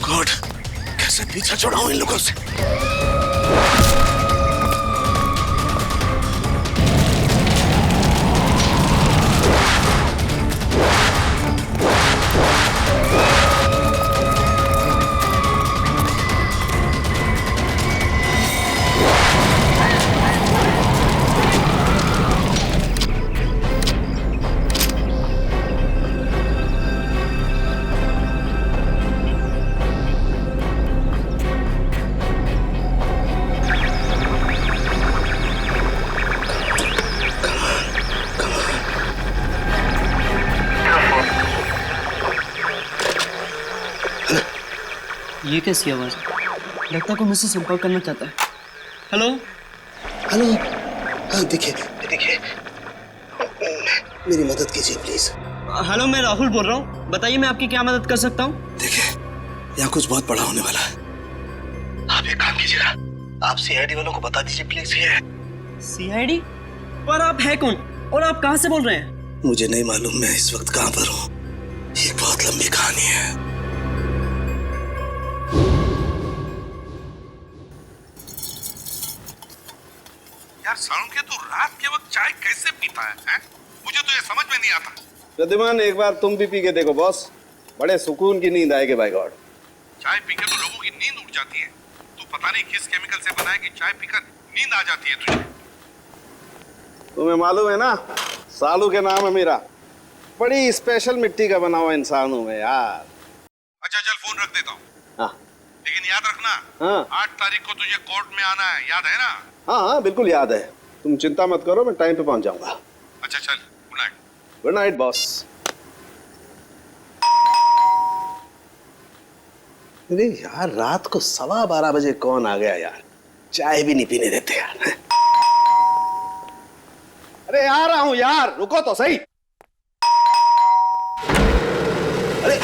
God, कैसे पीछा छुड़ाऊं इन लोगों से। ये कैसी आवाज है? लगता है कोई मुझसे संपर्क करना चाहता है। हेलो हेलो, हाँ देखिए देखिए, मेरी मदद कीजिए प्लीज। हेलो, मैं राहुल बोल रहा हूँ, बताइए मैं आपकी क्या मदद कर सकता हूँ। देखिए, यहाँ कुछ बहुत बड़ा होने वाला है। आप एक काम कीजिएगा, आप सीआईडी वालों को बता दीजिए प्लीज। ये सीआईडी? पर आप है कौन और आप कहाँ से बोल रहे हैं? मुझे नहीं मालूम मैं इस वक्त कहाँ पर हूँ। ये बहुत लंबी कहानी है। यार सालुंखे, तू रात के वक्त चाय कैसे पीता है? मुझे तो ये समझ में नहीं आता। प्रद्युमन, एक बार तुम भी पी के देखो बॉस, बड़े सुकून की नींद आएगी बाय गॉड। चाय पीकर तो लोगों की नींद उड़ जाती है। तू पता नहीं किस केमिकल से बना है कि चाय पीकर नींद आ जाती है तुझे। तुम्हें मालूम है ना, सालू के नाम है मेरा। बड़ी स्पेशल मिट्टी का बना हुआ इंसान हूँ मैं यार। अच्छा चल, फोन रख देता हूँ। हाँ लेकिन याद रखना, हाँ 8 तारीख को तुझे कोर्ट में आना है, याद है ना? हाँ हाँ बिल्कुल याद है। तुम चिंता मत करो, मैं टाइम पे पहुंच जाऊंगा। अच्छा चल, good night. Good night boss. अरे यार, रात को 12:15 बजे कौन आ गया यार? चाय भी नहीं पीने देते यार। अरे आ रहा हूं यार, रुको तो सही। अरे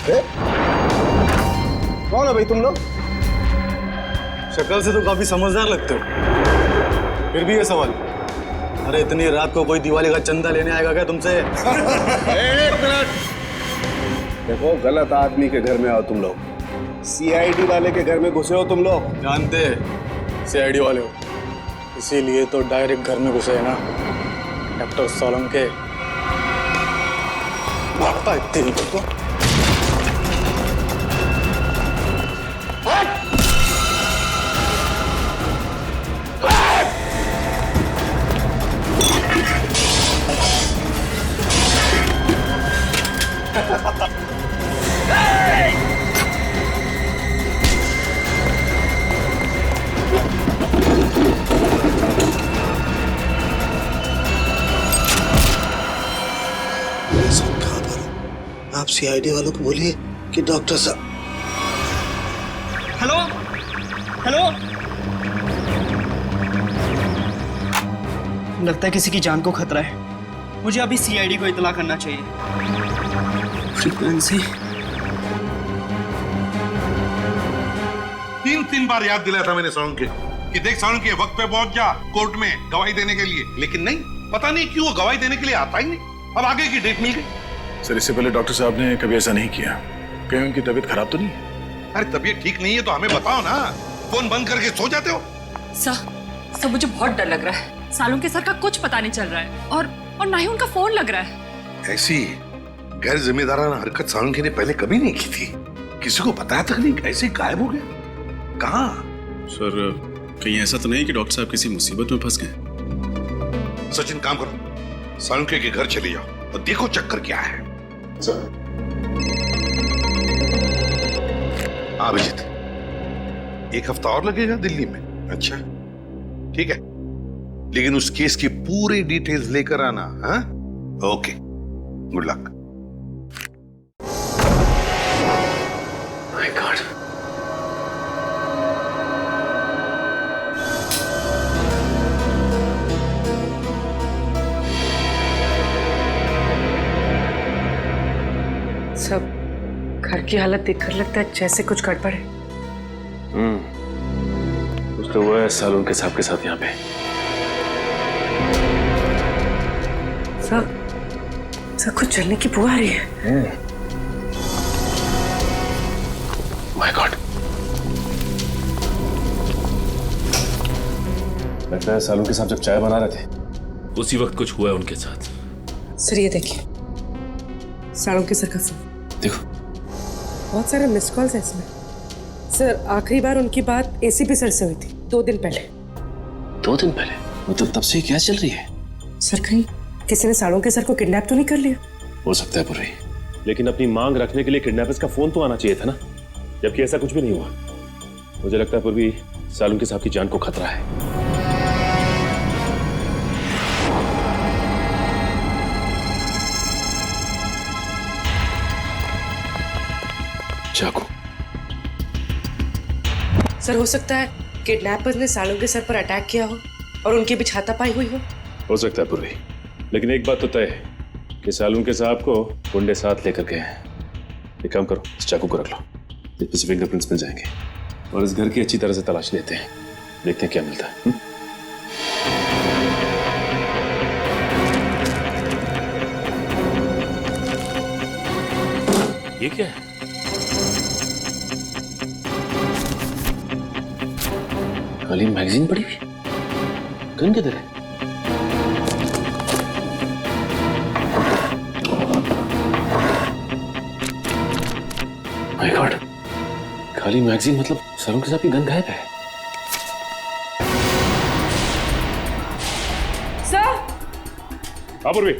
अरे कौन है भाई तुम लोग? शक्ल से तो काफी समझदार लगते हो, फिर भी ये सवाल। अरे इतनी रात को कोई दिवाली का चंदा लेने आएगा क्या तुमसे? एक मिनट, देखो गलत आदमी के घर में आओ तुम लोग। सीआईडी वाले के घर में घुसे हो तुम लोग। जानते सीआईडी वाले हो, इसीलिए तो डायरेक्ट घर में घुसे है ना डॉक्टर सालुंखे। भागता है तेरी को। आप सीआईडी वालों को बोलिए कि डॉक्टर साहब। हेलो हेलो, लगता है किसी की जान को खतरा है। मुझे अभी सीआईडी को इत्तला करना चाहिए। फ्रीक्वेंसी 3 बार याद दिलाया था मैंने सालुंखे कि देख सालुंखे, वक्त पे पहुंच जा कोर्ट में गवाही देने के लिए, लेकिन नहीं, पता नहीं क्यों वो गवाही देने के लिए आता ही नहीं। अब आगे की डेट मिल गई। सर, इससे पहले डॉक्टर साहब ने कभी ऐसा नहीं किया। कहीं उनकी तबीयत खराब तो नहीं है? अरे तबीयत ठीक नहीं है तो हमें बताओ ना, फोन बंद करके सो जाते हो। सर मुझे बहुत डर लग रहा है। सालुंखे सर का कुछ पता नहीं चल रहा है और ना ही उनका फोन लग रहा है। ऐसी गैर जिम्मेदाराना हरकत सालुंखे ने पहले कभी नहीं की थी। किसी को बताया तक नहीं, ऐसे गायब हो गया। कहाँ? सर, कहीं ऐसा तो नहीं कि डॉक्टर साहब किसी मुसीबत में फंस गए? सचिन, काम करो, सालुंखे के घर चले जाओ और देखो चक्कर क्या है। अभिजीत, 1 हफ्ता और लगेगा दिल्ली में? अच्छा ठीक है, लेकिन उस केस की पूरी डिटेल्स लेकर आना। हाँ, okay, good luck. My God, सब घर की हालत देखकर लगता है जैसे कुछ गड़बड़ है। कुछ तो हुआ है सालुंखे साहब के साथ यहाँ पे। सब कुछ जलने की बू आ रही है। माय गॉड, लगता है सालू के साथ जब चाय बना रहे थे उसी वक्त कुछ हुआ है उनके साथ। सर ये देखिए, साळुंके सर का फोन। देखो, बहुत सारे मिस कॉल्स है इसमें। सर आखिरी बार उनकी बात एसीपी सर से हुई थी 2 दिन पहले। 2 दिन पहले? मतलब तब से क्या चल रही है? सर कहीं किसी ने साळुंके सर को किडनैप तो नहीं कर लिया? हो सकता है पूर्वी। लेकिन अपनी मांग रखने के लिए किडनैपर्स का फोन तो आना चाहिए था ना, जबकि ऐसा कुछ भी नहीं हुआ। मुझे लगता है पूर्वी सालुंके साहब की जान को खतरा है। चाकू। सर हो सकता है किडनैपर्स ने साळुंके सर पर अटैक किया हो और उनके बीच हाथापाई हुई हो सकता है पूर्वी, लेकिन एक बात तो तय है कि सालुंके साहब को गुंडे साथ लेकर गए हैं। एक काम करो, इस चाकू को रख लो, इस पे से फिंगरप्रिंट्स मिल जाएंगे और इस घर की अच्छी तरह से तलाश लेते हैं, देखते हैं क्या मिलता है। ये क्या है? खाली मैगजीन पड़ी हुई, गन किधर है? माय गॉड, खाली मैगजीन मतलब सालुंके साहब की गन गायब है। सर हाँ पूर्वी,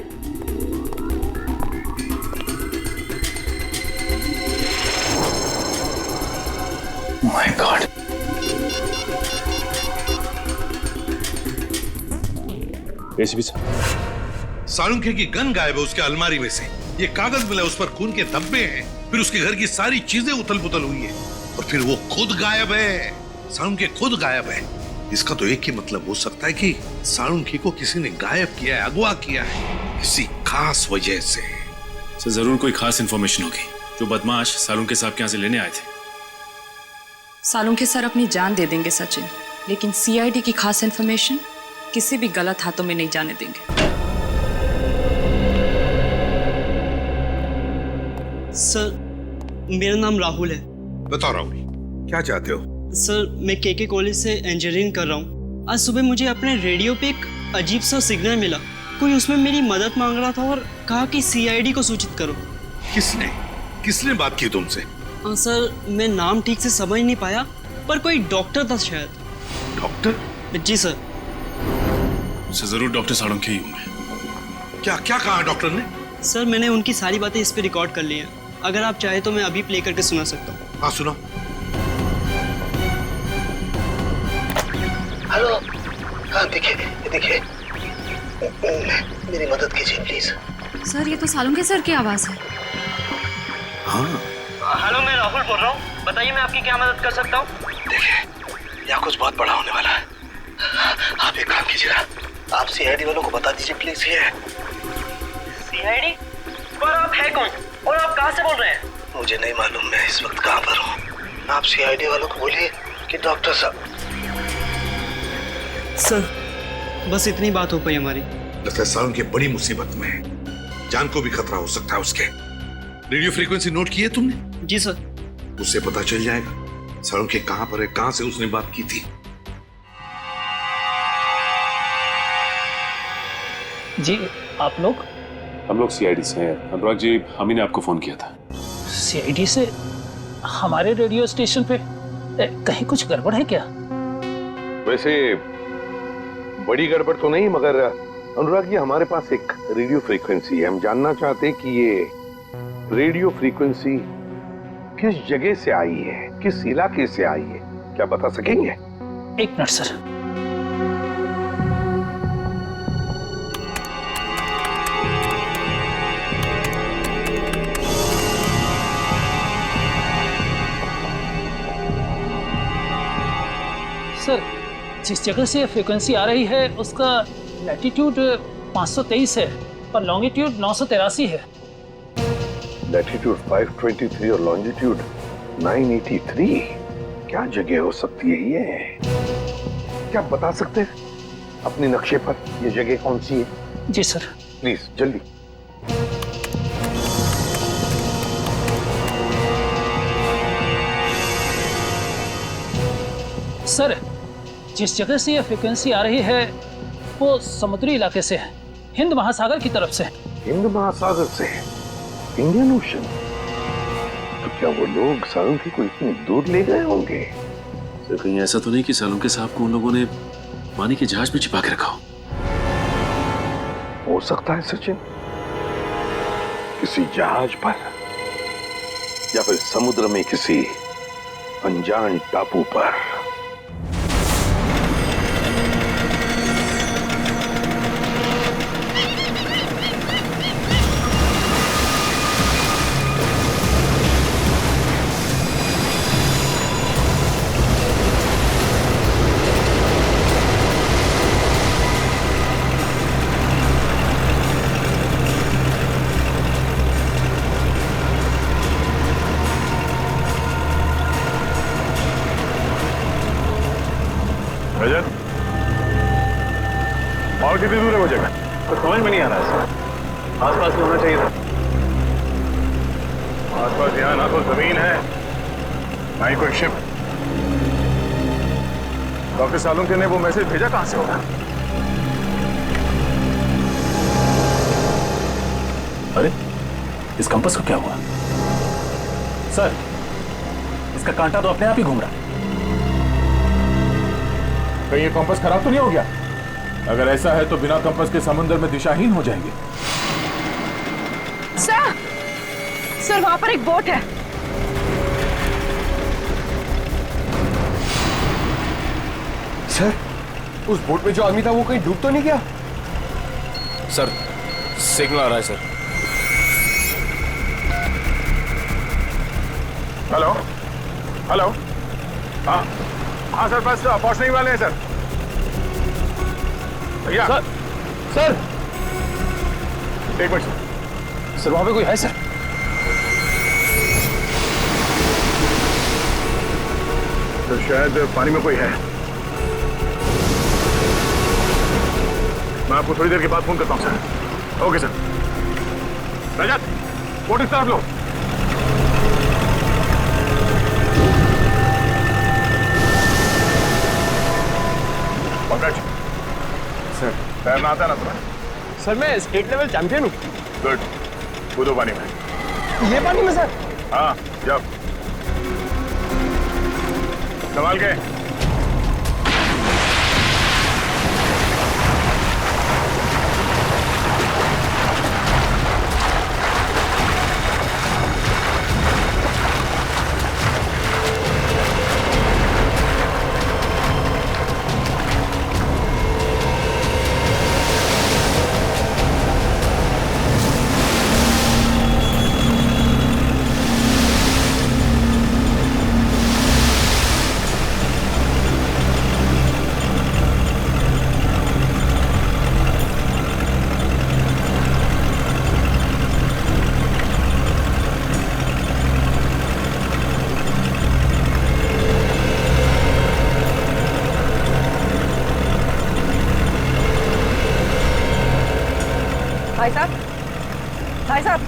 माय गॉड, एसीपी साहब, सालुंके की गन गायब है उसके अलमारी में से। ये कागज मिला, उस पर खून के धब्बे हैं। फिर उसके घर की सारी चीजें उथल पुथल हुई है और फिर वो खुद गायब है। सालुंके खुद गायब है। इसका तो एक ही मतलब हो सकता है कि सालुंके को किसी ने गायब किया है, अगवा किया है किसी खास वजह से। सर जरूर कोई खास इंफॉर्मेशन होगी जो बदमाश सालुंके साहब के यहाँ से लेने आए थे। सालुंके सर अपनी जान दे देंगे सचिन, लेकिन सीआईडी की खास इंफॉर्मेशन किसी भी गलत हाथों में नहीं जाने देंगे। सर मेरा नाम राहुल है। बताओ राहुल, क्या चाहते हो? सर मैं केके कॉलेज से इंजीनियरिंग कर रहा हूँ। आज सुबह मुझे अपने रेडियो पे एक अजीब सा सिग्नल मिला। कोई उसमें मेरी मदद मांग रहा था और कहा कि सीआईडी को सूचित करो। किसने बात की तुमसे? सर मैं नाम ठीक से समझ नहीं पाया, पर कोई डॉक्टर था शायद। डॉक्टर? जी सर। जरूर डॉक्टर सालुंके ही होंगे। क्या कहा डॉक्टर ने? सर मैंने उनकी सारी बातें इस पे रिकॉर्ड कर ली हैं। अगर आप चाहे तो मैं अभी प्ले करके सुना सकता हूँ। हाँ सुनाओ। हेलो, हाँ देखिए मेरी मदद कीजिए प्लीज। सर ये तो सालुंके सर की आवाज है। हाँ हेलो मैं राहुल बोल रहा हूँ, बताइए मैं आपकी क्या मदद कर सकता हूँ। देखिए यहाँ कुछ बहुत बड़ा होने वाला है। आप एक काम कीजिएगा, आप सीआईडी वालों को बता दीजिए प्लीज। ये सीआईडी? पर आप है कौन और आप कहाँ से बोल रहे हैं? मुझे नहीं मालूम मैं इस वक्त कहाँ पर हूँ। आप सीआईडी वालों को बोलिए कि डॉक्टर साहब। सर बस इतनी बात हो पाई हमारी। लगता है सालुंके बड़ी मुसीबत में है, जान को भी खतरा हो सकता है उसके। रेडियो फ्रीक्वेंसी नोट की है तुमने? जी सर। उससे पता चल जाएगा सालुंके कहाँ पर है, कहाँ से उसने बात की थी। जी आप लोग? हम लोग सीआईडी से हैं। अनुराग जी, हम ही ने आपको फोन किया था। सीआईडी से? हमारे रेडियो स्टेशन पे कहीं कुछ गड़बड़ है क्या? वैसे बड़ी गड़बड़ तो नहीं, मगर अनुराग जी हमारे पास एक रेडियो फ्रीक्वेंसी है। हम जानना चाहते हैं कि ये रेडियो फ्रीक्वेंसी किस जगह से आई है, किस इलाके से आई है, क्या बता सकेंगे? एक मिनट सर। सर जिस जगह से फ्रीक्वेंसी आ रही है उसका लैटिट्यूड 523 है और लॉन्गिट्यूड 983 है। लैटिट्यूड 523 और लॉन्जिट्यूड 983, क्या जगह हो सकती है ये? क्या आप बता सकते हैं अपने नक्शे पर ये जगह कौन सी है? जी सर। प्लीज जल्दी। सर, जिस जगह से ये फ्रिक्वेंसी आ रही है वो समुद्री इलाके से है, हिंद महासागर की तरफ से। हिंद महासागर से? Indian ocean? तो क्या वो लोग सालुंखे को इतनी दूर ले गए होंगे? सर कहीं ऐसा तो नहीं कि सालुंखे साहब को उन लोगों ने पानी के जहाज में छिपा के रखा हो सकता है सचिन, किसी जहाज पर या फिर समुद्र में किसी अनजान टापू पर। और कितनी दूर है वो जगह? तो समझ में नहीं आ रहा है सर। आसपास में होना चाहिए था। आसपास यहाँ ना तो जमीन है ना ही कोई शिप। डॉक्टर सालुंखे ने वो मैसेज भेजा कहां से होगा? अरे इस कंपास को क्या हुआ? सर, इसका कांटा तो अपने आप ही घूम रहा है। कहीं ये कंपास खराब तो नहीं हो गया? अगर ऐसा है तो बिना कंपास के समुद्र में दिशाहीन हो जाएंगे। सर वहां पर एक बोट है। सर, उस बोट में जो आदमी था वो कहीं डूब तो नहीं गया? सर सिग्नल आ रहा है सर। हेलो हेलो, हाँ हाँ सर, बस पहुंचने ही वाले हैं सर। भैया सर एक मिनट सर, वहां पे कोई है सर? तो शायद पानी में कोई है। मैं आपको थोड़ी देर के बाद फोन करता हूं sir. Okay sir. Rajat, boat इस तरफ लो। पंकज सर, तैरना आता है ना तुम्हें? सर मैं स्टेट लेवल चैंपियन हूँ। गुड, कूदो पानी में। ये पानी में सर? हाँ, जब संभाल के। भाई साहब, भाई साहब।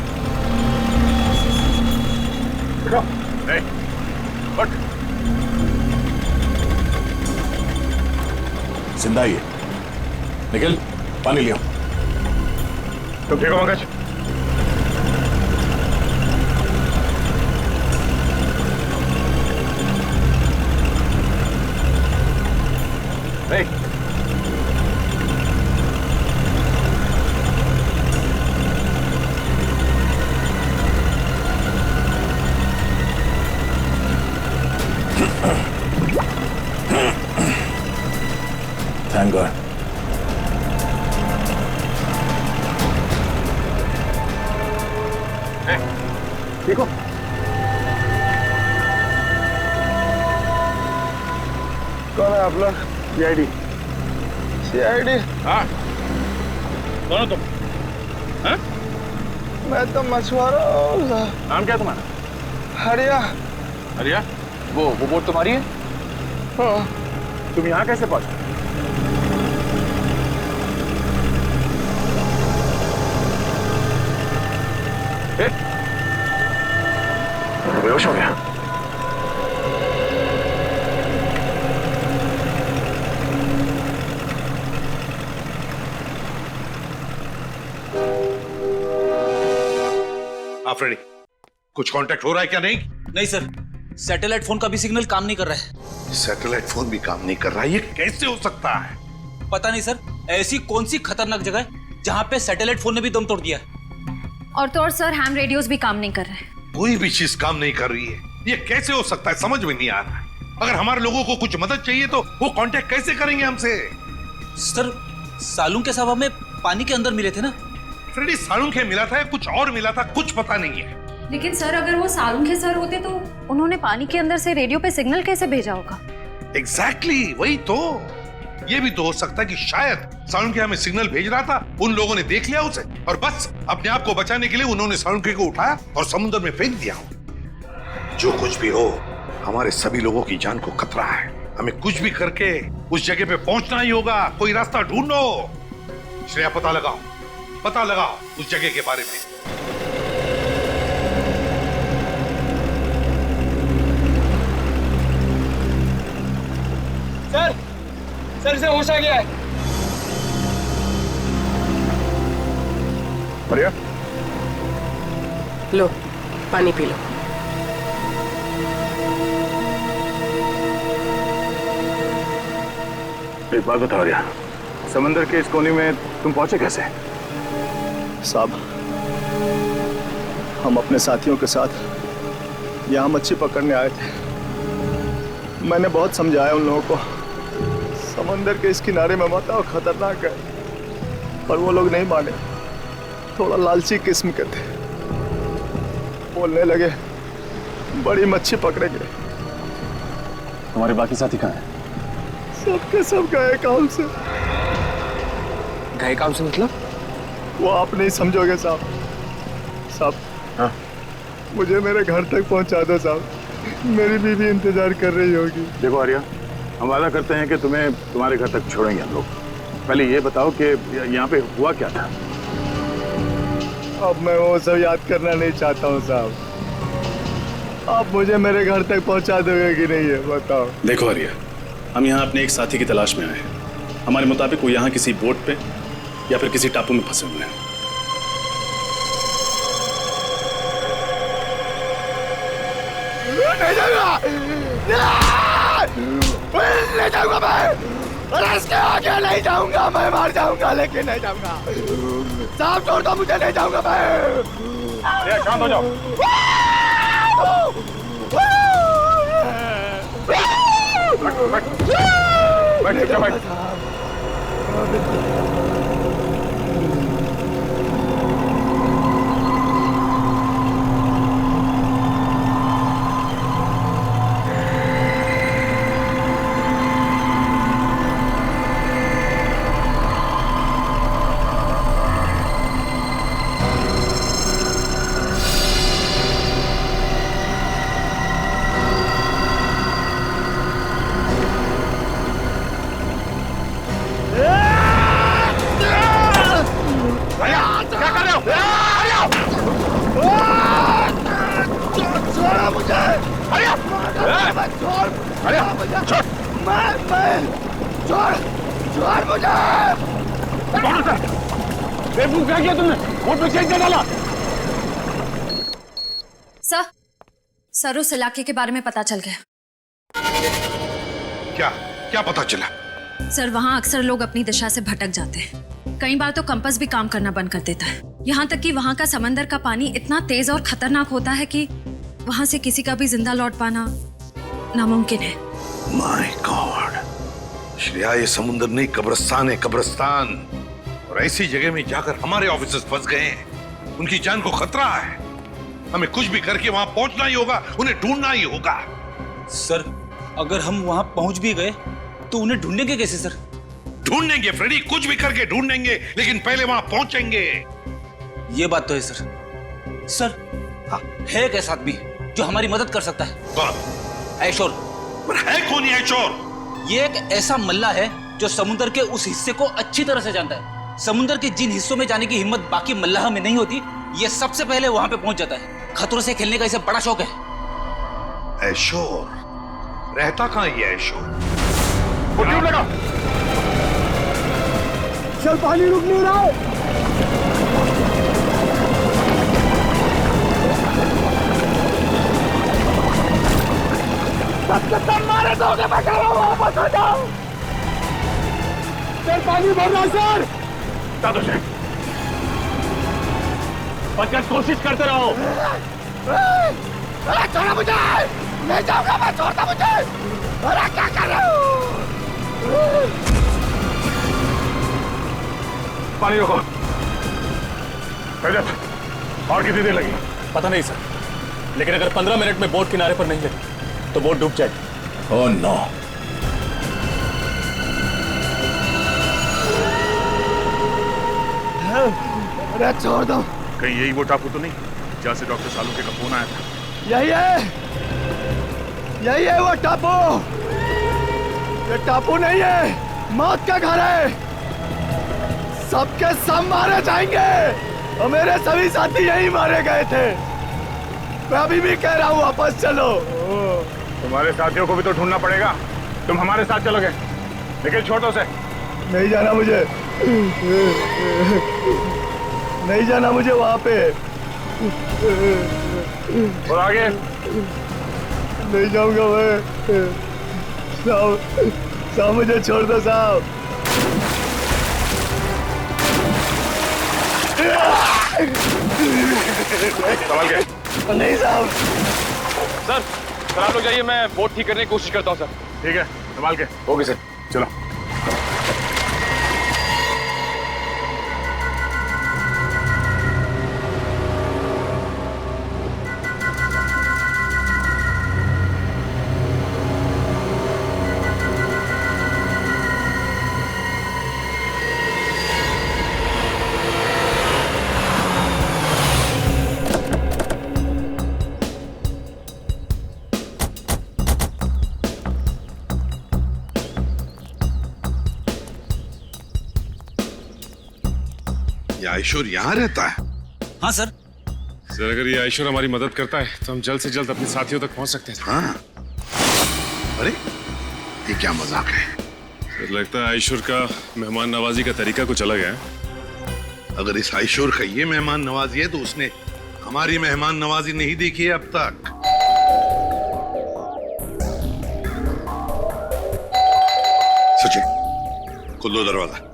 नहीं, बट जिंदा ही है। निखिल, पानी लिया। तुम ठीक हो पंकज? नहीं, Thank God. ठीक हो? कौन है आप लोग? सीआईडी। सीआईडी? हाँ। कौन हो तुम? हाँ? मैं तो मछुआरा हूँ। नाम क्या तुम्हारा? हरिया। हरिया? वो बोट तुम्हारी है? हाँ। तुम यहाँ कैसे पहुंचे? बेहोश हो गया। फ्रेडी, कुछ कांटेक्ट हो रहा है क्या? नहीं नहीं सर, सैटेलाइट फोन का भी सिग्नल काम नहीं कर रहा है। सैटेलाइट फोन भी काम नहीं कर रहा है, ये कैसे हो सकता है? पता नहीं सर, ऐसी कौन सी खतरनाक जगह है जहां पे सैटेलाइट फोन ने भी दम तोड़ दिया है। और तो और सर, हैम रेडियोस भी काम नहीं कर रहे हैं। कोई भी चीज काम नहीं कर रही है, ये कैसे हो सकता है? समझ में नहीं आ रहा है। अगर हमारे लोगों को कुछ मदद चाहिए तो वो कांटेक्ट कैसे करेंगे हमसे? सर, सालुंके साहब हमें पानी के अंदर मिले थे ना। फ्रेडी, सालुंखे मिला था या कुछ और मिला था, कुछ पता नहीं है। लेकिन सर, अगर वो सालुंखे सर होते तो उन्होंने पानी के अंदर से रेडियो पे सिग्नल कैसे भेजा होगा? एग्जैक्टली, वही तो। ये भी तो हो सकता है कि शायद सालुंखे हमें सिग्नल भेज रहा था, उन लोगों ने देख लिया उसे और बस अपने आप को बचाने के लिए उन्होंने सालुंखे को उठाया और समुद्र में फेंक दिया। जो कुछ भी हो, हमारे सभी लोगों की जान को खतरा है। हमें कुछ भी करके उस जगह पे पहुंचना ही होगा। कोई रास्ता ढूंढो। श्रेया, पता लगाओ उस जगह के बारे में। सर इसे होश आ गया है। बढ़िया, लो पानी पी लो। एक बात बताओ रिया, समंदर के इस कोने में तुम पहुंचे कैसे? साहब, हम अपने साथियों के साथ यहाँ मच्छी पकड़ने आए थे। मैंने बहुत समझाया उन लोगों को, समंदर के इस किनारे में मत आओ, खतरनाक है, पर वो लोग नहीं माने। थोड़ा लालची किस्म के थे। बोलने लगे बड़ी मच्छी पकड़ेंगे। हमारे बाकी साथी कहाँ हैं? सबके सब गए काम से। गए काम से मतलब? वो आप नहीं समझोगे साहब। हाँ? मुझे मेरे घर तक पहुंचा दो साहब, मेरी बीवी इंतजार कर रही होगी। देखो आर्या, हम वादा करते हैं कि तुम्हें तुम्हारे घर तक छोड़ेंगे हम लोग। पहले ये बताओ कि यहाँ पे हुआ क्या था? अब मैं वो सब याद करना नहीं चाहता हूँ साहब। आप मुझे मेरे घर तक पहुँचा दोगे कि नहीं है बताओ। देखो आर्या, हम यहाँ अपने एक साथी की तलाश में आए हैं। हमारे मुताबिक वो यहाँ किसी बोट पे या फिर किसी टापू में फंसे हुए हैं। नहीं जाऊंगा मैं, इसके आगे नहीं जाऊंगा, मैं मार जाऊंगा लेकिन नहीं जाऊंगा। साहब छोड़ दो मुझे, नहीं जाऊंगा मैं। शांत हो जाओ। बैठ। क्या किया तुमने? बोट में चेक कर डाला। सर उस इलाके के बारे में पता चल गया। क्या पता चला? सर, वहाँ अक्सर लोग अपनी दिशा से भटक जाते हैं। कई बार तो कंपास भी काम करना बंद कर देता है। यहाँ तक कि वहाँ का समंदर का पानी इतना तेज और खतरनाक होता है कि वहाँ से किसी का भी जिंदा लौट पाना नामुमकिन है। माय गॉड, श्रेया, ये समुद्र नहीं कब्रिस्तान है, कब्रिस्तान। और ऐसी जगह में जाकर हमारे ऑफिसर्स फंस गए हैं। उनकी जान को खतरा है। हमें कुछ भी करके वहां पहुंचना ही होगा, उन्हें ढूंढना ही होगा। सर, अगर हम वहां पहुंच भी गए तो उन्हें ढूंढेंगे कैसे सर? ढूंढेंगे फ्रेडी, कुछ भी करके ढूंढेंगे, लेकिन पहले वहां पहुंचेंगे। ये बात तो है सर। सर, हाँ, है एक ऐसा आदमी जो हमारी मदद कर सकता है। कौन? ऐशोर। है कौन ये ऐशोर? ये एक ऐसा मल्ला है जो समुद्र के उस हिस्से को अच्छी तरह से जानता है। समुद्र के जिन हिस्सों में जाने की हिम्मत बाकी मल्लाह में नहीं होती, ये सबसे पहले वहां पे पहुंच जाता है। खतरों से खेलने का इसे बड़ा शौक है। ऐशोर रहता कहाँ ये ऐशोर? लगा। चल, पानी रुक नहीं रहा। मारे दोगे, मैं कह रहा हूँ वापस आ जाओ। सर पानी भर रहा सर। दादू जी बचकर कोशिश करते रहो। छोड़ा मुझे, नहीं जाऊंगा मैं, छोड़ता मुझे। अरे क्या कर रहे हो? पानी रोको। रजत, और कितनी देर लगी? पता नहीं सर, लेकिन अगर 15 मिनट में बोट किनारे पर नहीं लगी तो बोट डूब जाएगी। Oh no. अरे छोड़ दो। कहीं यही वो टापू तो नहीं जहाँ से डॉक्टर सालुंखे का फोन आया था? यही है वो टापू। ये टापू नहीं है, मौत का घर है। सबके सब मारे जाएंगे और मेरे सभी साथी यही मारे गए थे। मैं अभी भी कह रहा हूँ वापस चलो। तुम्हारे साथियों को भी तो ढूंढना पड़ेगा। तुम हमारे साथ चलोगे, लेकिन छोटों से नहीं जाना मुझे। नहीं जाना मुझे वहां पे। और आगे नहीं जाऊंगा मैं। साहब मुझे छोड़ दो साहब। संभाल के। नहीं साहब। सर आप लोग जाइए, मैं बोट ठीक करने की कोशिश करता हूँ सर। ठीक है, संभाल के। ओके सर, चलो। आयशोर यहाँ रहता है? हाँ सर। सर अगर ये आयशोर हमारी मदद करता है तो हम जल्द से जल्द अपने साथियों तक पहुंच सकते हैं। हाँ। अरे ये क्या मजाक है? सर लगता है आयशोर का मेहमान नवाजी का तरीका कुछ अलग है। अगर इस आयशोर का ये मेहमान नवाजी है तो उसने हमारी मेहमान नवाजी नहीं देखी है अब तक। सचिन खोल दो दरवाजा।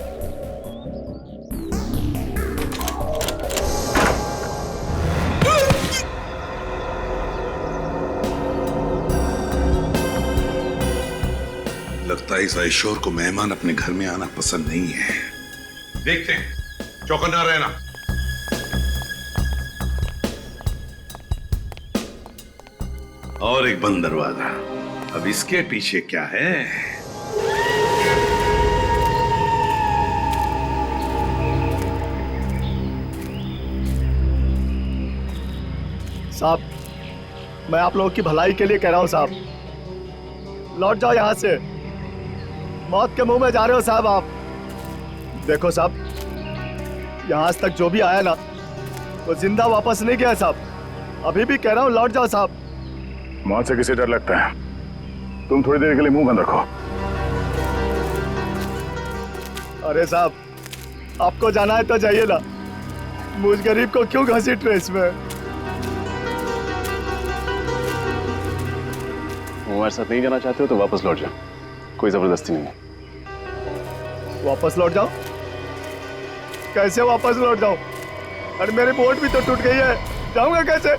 लगता है इस आयशोर को मेहमान अपने घर में आना पसंद नहीं है। देखते हैं, चौकन्ना रहना। और एक बंद दरवाजा। अब इसके पीछे क्या है? साहब मैं आप लोगों की भलाई के लिए कह रहा हूं साहब, लौट जाओ यहां से। मौत के मुंह में जा रहे हो साहब आप। देखो साहब, यहां आज तक जो भी आया ना वो जिंदा वापस नहीं गया साहब। अभी भी कह रहा हूं लौट जाओ साहब। मौत से किसे डर लगता है? तुम थोड़ी देर के लिए मुंह बंद रखो। अरे साहब आपको जाना है तो जाइए ना, मुझ गरीब को क्यों घसीट रहे इसमें? हमारे साथ नहीं जाना चाहते हो तो वापस लौट जाओ, कोई जबरदस्ती नहीं है। वापस लौट जाओ? कैसे वापस लौट जाऊं? अरे मेरी बोट भी तो टूट गई है, जाऊंगा कैसे?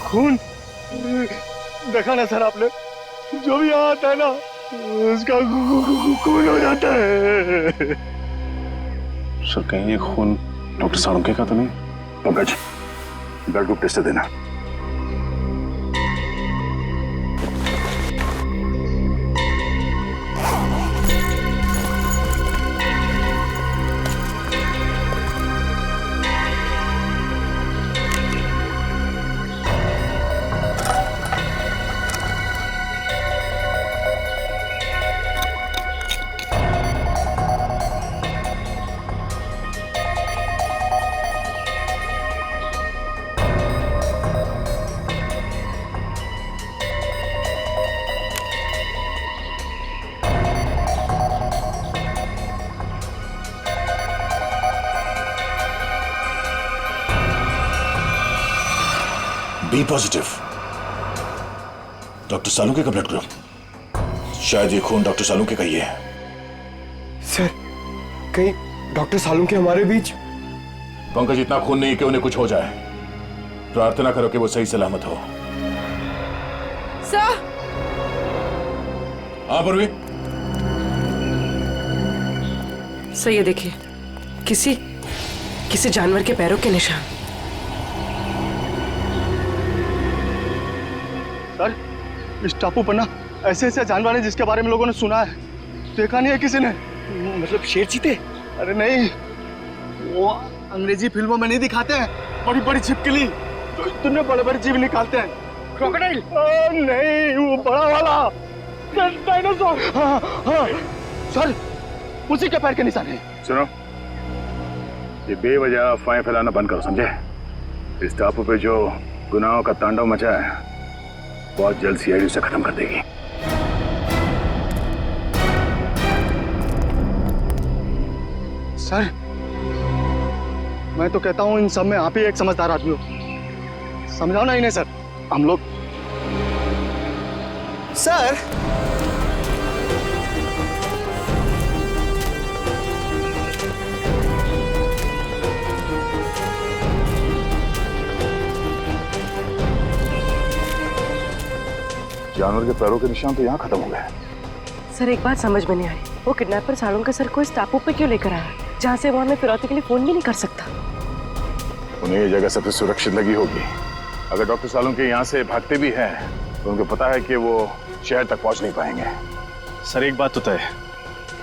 खून देखा ना सर आपने, जो भी यहाँ आता है ना उसका खून हो जाता है। सर कहीं ये खून डॉक्टर सालुंखे का तो नहीं? पंकज ब्लड ग्रुप टेस्ट देना। B positive. डॉक्टर सालुंके का ब्लड ग्रुप। शायद ये खून डॉक्टर सालुंके का ही है। सर, कहीं डॉक्टर सालुंके हमारे बीच? पंकज, इतना खून नहीं कि उन्हें कुछ हो जाए। प्रार्थना करो कि वो सही सलामत हो। सर। हाँ परवी। सर ये देखिए, किसी जानवर के पैरों के निशान। सर, इस टापू पर ना ऐसे ऐसे जानवर हैं जिसके बारे में लोगों ने सुना है, देखा नहीं है किसी ने। मतलब शेर चीते? अरे नहीं, वो अंग्रेजी फिल्मों में नहीं दिखाते हैं, बड़ी बड़ी छिपकली जो इतने बड़े बड़े जीव निकालते हैं। क्रोकोडाइल? नहीं, वो बड़ा वाला डायनासोर। हाँ हाँ सर, उसी के पैर के निशान हैं। सुनो, ये बेवजह अफवाहें फैलाना बंद करो, समझे? इस टापू पे जो गुनाहों का तांडव मचा है, बहुत जल्द सीआईडी से खत्म कर देगी। सर, मैं तो कहता हूँ इन सब में आप ही एक समझदार आदमी हो। समझाओ ना इन्हें सर। हम लोग सर, जानवर के पैरों के निशान तो यहाँ खत्म हो गए। सर एक बात समझ में नहीं आ रही, वो किडनैपर सालुंके सर को इस टापू पे क्यों लेकर आया, जहाँ से वो हमें फिरौती के लिए फोन भी नहीं कर सकता? उन्हें ये जगह सबसे सुरक्षित लगी होगी। अगर डॉक्टर सालुंके यहाँ से भागते भी हैं तो उनको पता है कि वो शहर तक पहुँच नहीं पाएंगे। सर एक बात तो तय है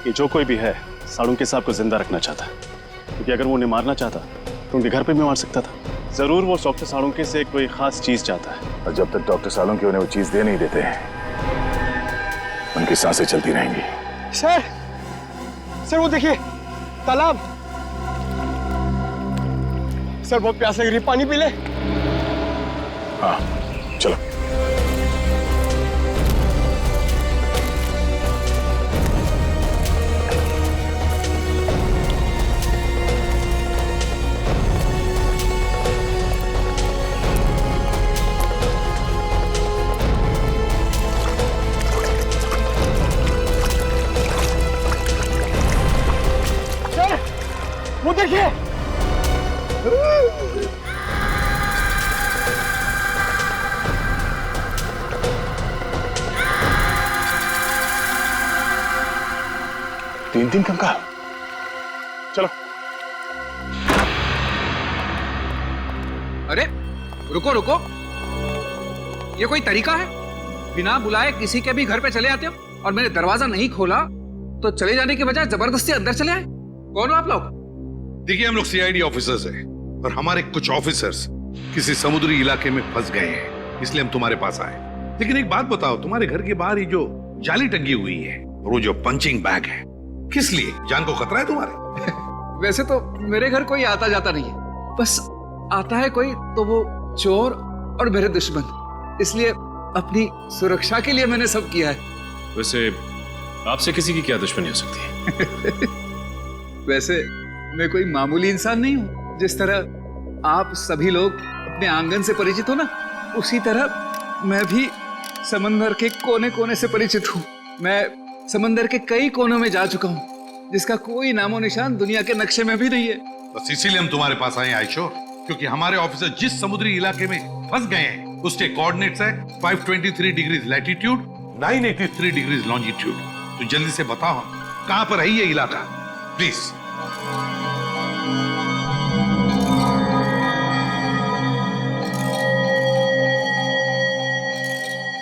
कि जो कोई भी है सालुंके साहब को जिंदा रखना चाहता, क्योंकि अगर वो उन्हें मारना चाहता तो उनके घर पे भी मार सकता था। जरूर वो डॉक्टर सालुंके से कोई खास चीज चाहता है, और जब तक डॉक्टर सालुंके उन्हें वो चीज दे नहीं देते उनकी सांसें चलती रहेंगी। सर वो देखिए, तालाब। सर बहुत प्यास लग रही है, पानी पी ले। हाँ चलो। वो देखिए, तीन कंकाल। चलो। अरे रुको रुको, ये कोई तरीका है? बिना बुलाए किसी के भी घर पे चले आते हो और मैंने दरवाजा नहीं खोला तो चले जाने के बजाय जबरदस्ती अंदर चले आए। कौन हो आप लोग? देखिए, हम लोग सीआईडी ऑफिसर्स हैं और हमारे कुछ ऑफिसर्स किसी समुद्री इलाके में फंस गए हैं, इसलिए हम तुम्हारे पास आए। लेकिन एक बात बताओ, तुम्हारे घर के बाहर ये जो जाली टंगी हुई है और वो जो पंचिंग बैग है, किस लिए? जान को खतरा है तुम्हारे? वैसे तो मेरे घर कोई आता जाता नहीं है, बस आता है कोई तो वो चोर और मेरे दुश्मन, इसलिए अपनी सुरक्षा के लिए मैंने सब किया है। वैसे आपसे किसी की क्या दुश्मनी हो सकती है? वैसे मैं कोई मामूली इंसान नहीं हूँ। जिस तरह आप सभी लोग अपने आंगन से परिचित हो ना, उसी तरह मैं भी समंदर के कोने कोने से परिचित हूँ। मैं समंदर के कई कोनों में जा चुका हूँ, जिसका कोई नामो निशान दुनिया के नक्शे में भी नहीं है। बस इसीलिए हम तुम्हारे पास आए आयशो, क्योंकि हमारे ऑफिसर जिस समुद्री इलाके में फंस गए हैं उसके कोऑर्डिनेट्स है 523 डिग्रीज लैटिट्यूड, 983 डिग्रीज लॉन्जिट्यूड। तो जल्दी से बताओ कहां पर है ये इलाका, प्लीज।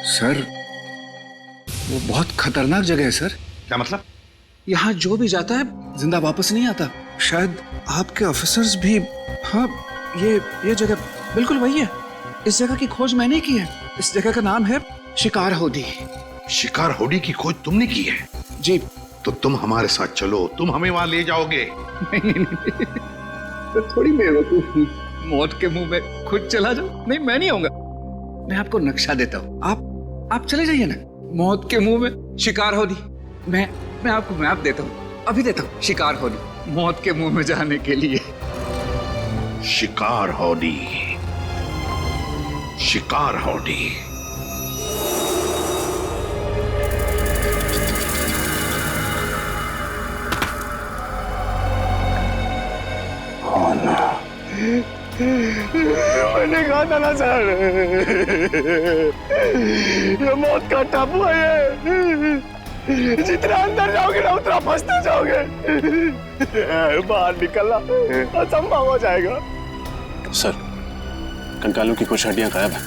सर वो बहुत खतरनाक जगह है सर। क्या मतलब? यहाँ जो भी जाता है जिंदा वापस नहीं आता। शायद आपके ऑफिसर्स भी। हाँ, ये जगह बिल्कुल वही है। इस जगह की खोज मैंने की है। इस जगह का नाम है शिकार होडी। शिकार होडी की खोज तुमने की है? जी। तो तुम हमारे साथ चलो, तुम हमें वहां ले जाओगे। नहीं, तो थोड़ी बेवकूफ हूँ, मौत के मुंह में खुद चला जाओ। नहीं, मैं नहीं आऊंगा। मैं आपको नक्शा देता हूँ, आप चले जाइए ना। मौत के मुंह में शिकार होडी। मैं आपको मैप देता हूँ, अभी देता हूँ। शिकार होडी, मौत के मुंह में जाने के लिए। शिकार होडी, शिकार हौडी। मैंने कहा था ना सर, ये मौत का टापू है ये। जितना अंदर जाओगे ना उतना फंसते जाओगे। बाहर निकलना असंभव हो जाएगा। सर, कंकालों की कुछ हड्डियां गायब हैं।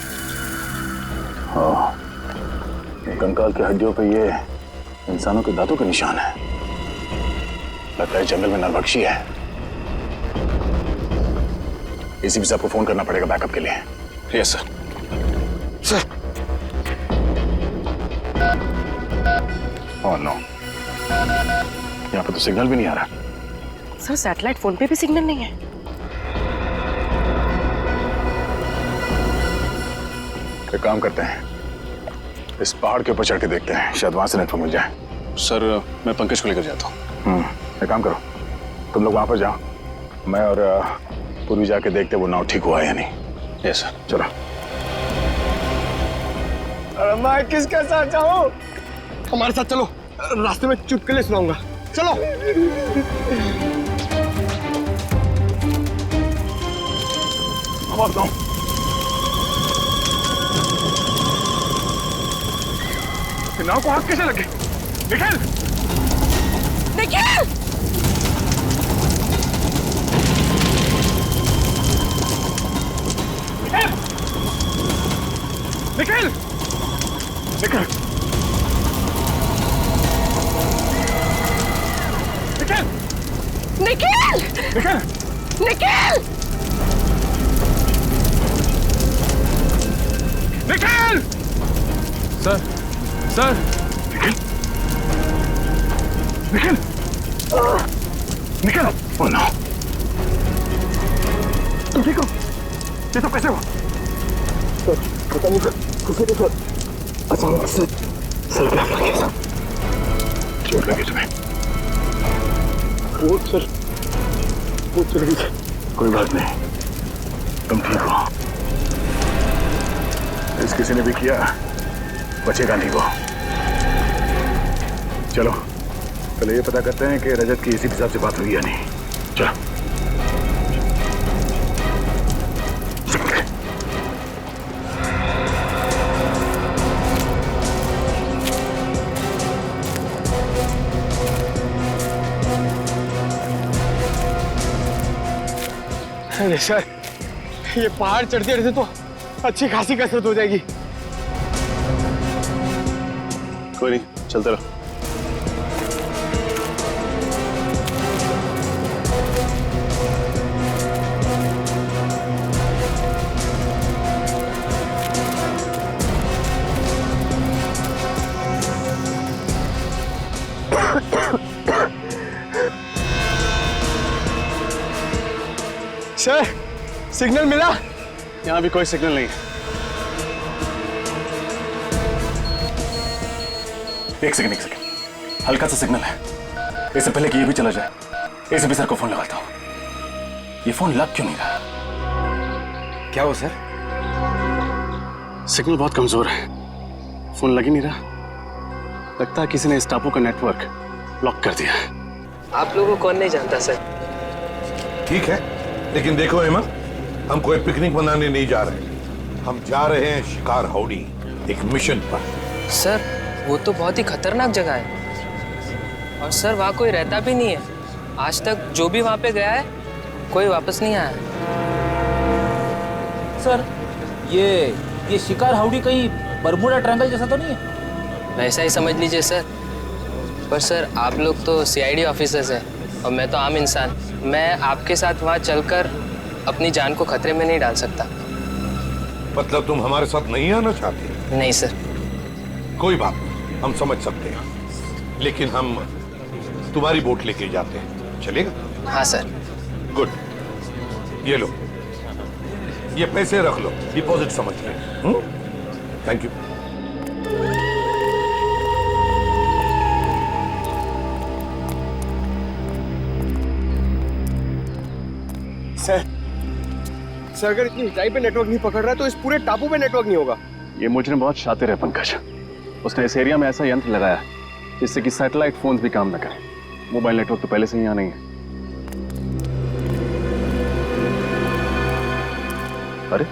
हाँ, कंकाल की हड्डियों पे ये इंसानों के दांतों के निशान है। लगता है जंगल में नरभक्षी है। एसीपी साहब को फोन करना पड़ेगा बैकअप के लिए। Yes sir. Sir. Oh no, यहाँ पे तो सिग्नल भी नहीं आ रहा। सर सैटेलाइट फोन पे भी सिग्नल नहीं है। एक काम करते हैं, इस पहाड़ के ऊपर चढ़ के देखते हैं, शायद वहां से नेटवर्क मिल जाए। सर, मैं पंकज को लेकर जाता हूँ। एक काम करो, तुम लोग वहां पर जाओ, मैं और पूर्वी जाके देखते वो नाव ठीक हुआ है या नहीं। Yes sir. चलो। मैं किसके साथ जाऊं? हमारे साथ चलो, रास्ते में चुटकुले सुनाऊंगा। चलो। नाव को आग कैसे लगे? Nikhil! Nikhil! Nikhil! Nikhil! Nikhil! Nikhil! Nikhil! Nikhil! Nikhil! Sir, sir! Nikhil! Nikhil! Nikhil! Oh no! तुम ठीक हो? ये सब कैसे हुआ? पता नहीं किसी के साथ अचानक से सर पे आग लगी सर। चोट लगी तुम्हें? वो सर, वो चल गई सर। कोई बात नहीं, तुम ठीक हो। इस किसी ने भी किया, बचेगा नहीं वो। चलो पहले ये पता करते हैं कि रजत की एसीपी साहब से बात हुई या नहीं। चलो। अरे सर, ये पहाड़ चढ़ते चढ़ते तो अच्छी खासी कसरत हो जाएगी। कोई नहीं, चलते रहो। सर, सिग्नल मिला? यहाँ भी कोई सिग्नल नहीं है। एक सेकंड, हल्का सा सिग्नल है। इससे पहले कि ये भी चला जाए, एसीपी सर को फोन लगाता हूँ। ये फोन लग क्यों नहीं रहा? क्या हुआ सर? सिग्नल बहुत कमजोर है, फोन लग ही नहीं रहा। लगता है किसी ने इस टापू का नेटवर्क ब्लॉक कर दिया है। आप लोगों को कौन नहीं जानता सर। ठीक है, लेकिन देखो हेमा, हम कोई पिकनिक मनाने नहीं जा रहे। हम जा रहे हैं शिकार हौडी, एक मिशन पर। सर, वो तो बहुत ही खतरनाक जगह है और सर वहाँ कोई रहता भी नहीं है। आज तक जो भी वहाँ पे गया है कोई वापस नहीं आया। सर, ये शिकार हौडी कहीं बरमूडा ट्रायंगल जैसा तो नहीं है? वैसा ही समझ लीजिए सर। पर सर, आप लोग तो सीआईडी ऑफिसर्स हैं और मैं तो आम इंसान। मैं आपके साथ वहाँ चलकर अपनी जान को खतरे में नहीं डाल सकता। मतलब तुम हमारे साथ नहीं आना चाहते? नहीं सर। कोई बात नहीं, हम समझ सकते हैं, लेकिन हम तुम्हारी बोट लेके जाते हैं, चलेगा? हाँ सर। गुड, ये लो, ये पैसे रख लो, डिपॉजिट समझ के। Thank you. सर अगर इतनी ऊंचाई पे नेटवर्क नहीं पकड़ रहा है तो इस पूरे टापू पे नेटवर्क नहीं होगा। ये मुजरिम बहुत शातिर है पंकज। उसने इस एरिया में ऐसा यंत्र लगाया जिससे कि सैटेलाइट फोन्स भी काम न करें। मोबाइल नेटवर्क तो पहले से ही यहाँ नहीं है। अरे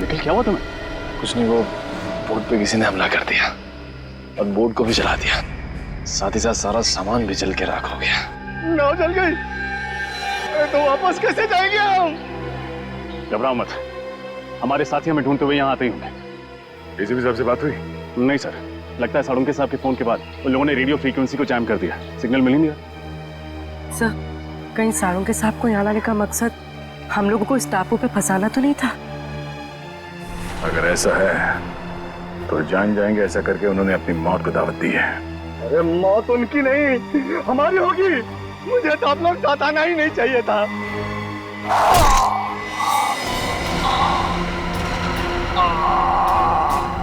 निखिल क्या हुआ तुम्हें? कुछ नहीं, वो बोट पे किसी ने हमला कर दिया और बोट को भी जला दिया, साथ ही साथ सारा सामान भी जल के राख हो गया। नाव जल गई तो वापस कैसे जाएंगे हम? घबराओ मत, हमारे साथी हमें ढूंढते हुए यहाँ आते ही होंगे। एसीपी साहब से बात हुई? नहीं सर, लगता है साळुंखे साहब के फोन के बाद उन लोगों ने रेडियो फ्रीक्वेंसी को जैम कर दिया, सिग्नल मिल ही नहीं रहा। सर कहीं साळुंखे साहब को यहाँ लाने का मकसद हम लोगों को इस टापू पे फंसाना तो नहीं था? अगर ऐसा है तो जान जाएंगे ऐसा करके उन्होंने अपनी मौत को दावत दी है। अरे मौत उनकी नहीं हमारी होगी। मुझे तो आप लोग साथ आना ही नहीं चाहिए था।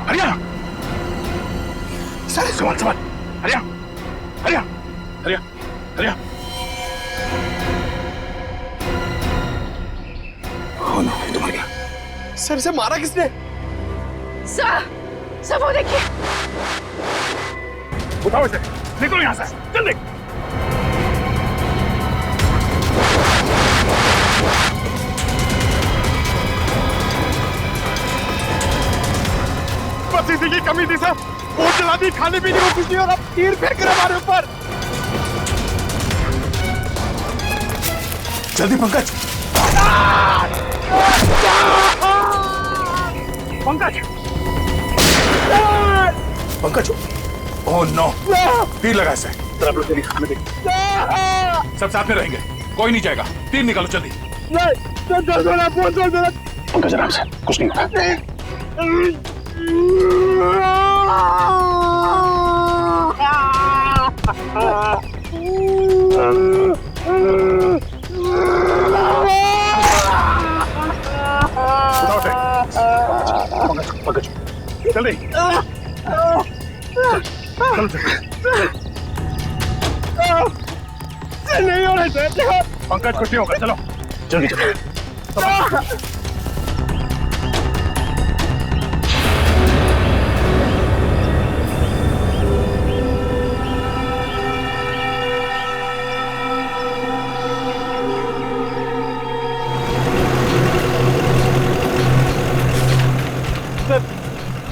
हरिया सर, संभाल संभाल। हरिया हरिया हरिया हरिया। हो ना तुम्हारे क्या? सर से मारा किसने? सर वो देखिए। उठाओ इसे, निकलो यहाँ से जल्दी। बस इसी की कमी थी सर। बोट जला दी, खाने पीने को कुछ नहीं और अब तीर फेंक रहे हमारे ऊपर। जल्दी पंकज। पंकज पंकज, ओह नो, तीर लगा इसे। आप लोग तेरी खाने देख, सब साथ में रहेंगे, कोई नहीं जाएगा। तीर निकालो जल्दी। पंकज आराम से, कुछ नहीं होता। पंकज जल्दी नहीं हो रहा है। पंकज कुछ नहीं होगा, चलो जल्दी चलो।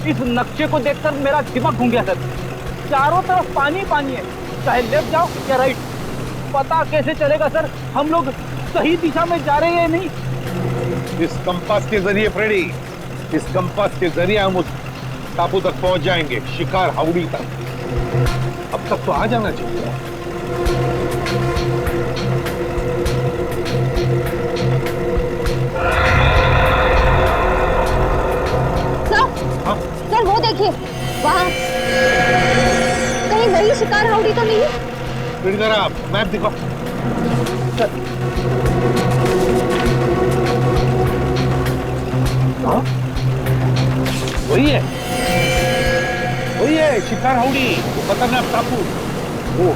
इस नक्शे को देखकर मेरा दिमाग घूम गया सर। चारों तरफ पानी पानी है, चाहे लेफ्ट जाओ या राइट, पता कैसे चलेगा सर हम लोग सही दिशा में जा रहे हैं या नहीं? इस कंपास के जरिए फ्रेडी, इस कंपास के जरिए हम उस टापू तक पहुंच जाएंगे, शिकार हाउड़ी तक। अब तक तो आ जाना चाहिए। सर वो देखिए वहाँ, कहीं वही शिकार हाउड़ी तो नहीं है? इधर आप मैप दिखाओ। वही है शिकार हाउड़ी, वो खतरनाक टापू। वो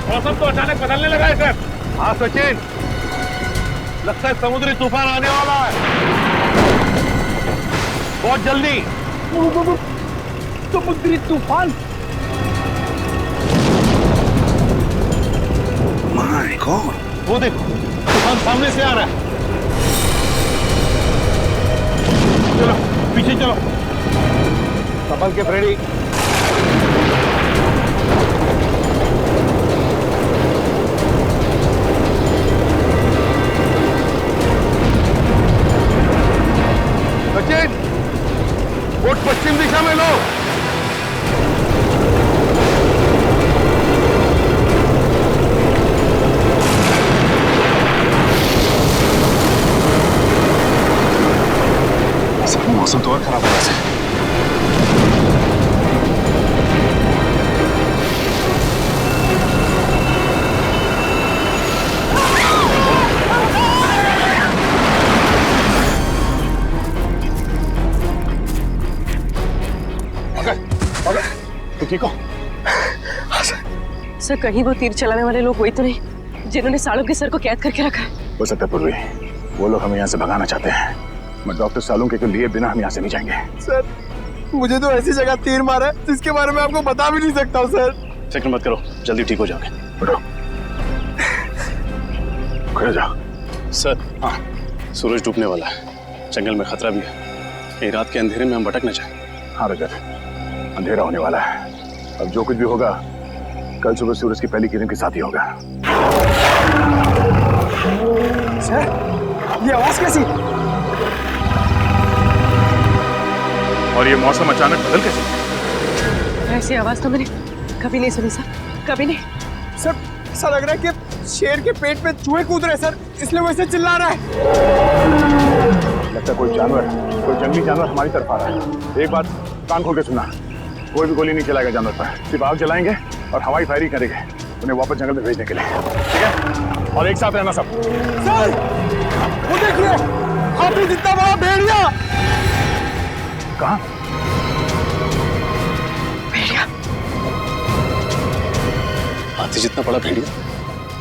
मौसम तो अचानक बदलने लगा है सर। हाँ सचिन, लगता है समुद्री तूफान आने वाला है बहुत जल्दी। समुद्री तूफान? माय गॉड, वो देखो तूफान सामने से आ रहा है। चलो पीछे चलो, संभल के फ्रेडी। सचिन, बोट पश्चिम दिशा में लो। सर मौसम तो और खराब हो रहा है। तो ठीक हो? सर कहीं वो तीर चलाने वाले लोग वही तो नहीं जिन्होंने सालों के सर को कैद करके रखा है? हो सकता है पूर्वी, वो लोग हमें यहाँ से भगाना चाहते हैं। मैं डॉक्टर सालुंके के लिए बिना हम यहाँ से नहीं जाएंगे। सर मुझे तो ऐसी जगह तीर मारा है जिसके बारे में आपको बता भी नहीं सकता हूँ सर। फिक्र मत करो, जल्दी ठीक हो जाओगे। खड़े जाओ। सर हाँ, सूरज डूबने वाला है, जंगल में खतरा भी है। कहीं रात के अंधेरे में हम भटक न जाए। हाँ रजत, अंधेरा होने वाला है। अब जो कुछ भी होगा कल सुबह सूरज की पहली किरण के साथ ही होगा। सर ये आवाज कैसी? और ये मौसम अचानक बदल कैसे? ऐसी आवाज तो मैंने कभी नहीं सुनी सर, कभी नहीं। सर ऐसा लग रहा है कि शेर के पेट में चूहे कूद रहे सर, इसलिए वो ऐसे चिल्ला रहा है। लगता है कोई जंगली जानवर हमारी तरफ आ रहा है। एक बात कान खोल के सुनना, कोई भी गोली नहीं चलाएगा जानवर पर, सिर्फ आग जलाएंगे और हवाई फायरिंग करेंगे उन्हें वापस जंगल में भेजने के लिए, ठीक है? और एक साथ रहना सब। सर वो देखिए, हाथी जितना बड़ा भेड़िया। कहाँ? भेड़िया? हाथी जितना बड़ा भेड़िया?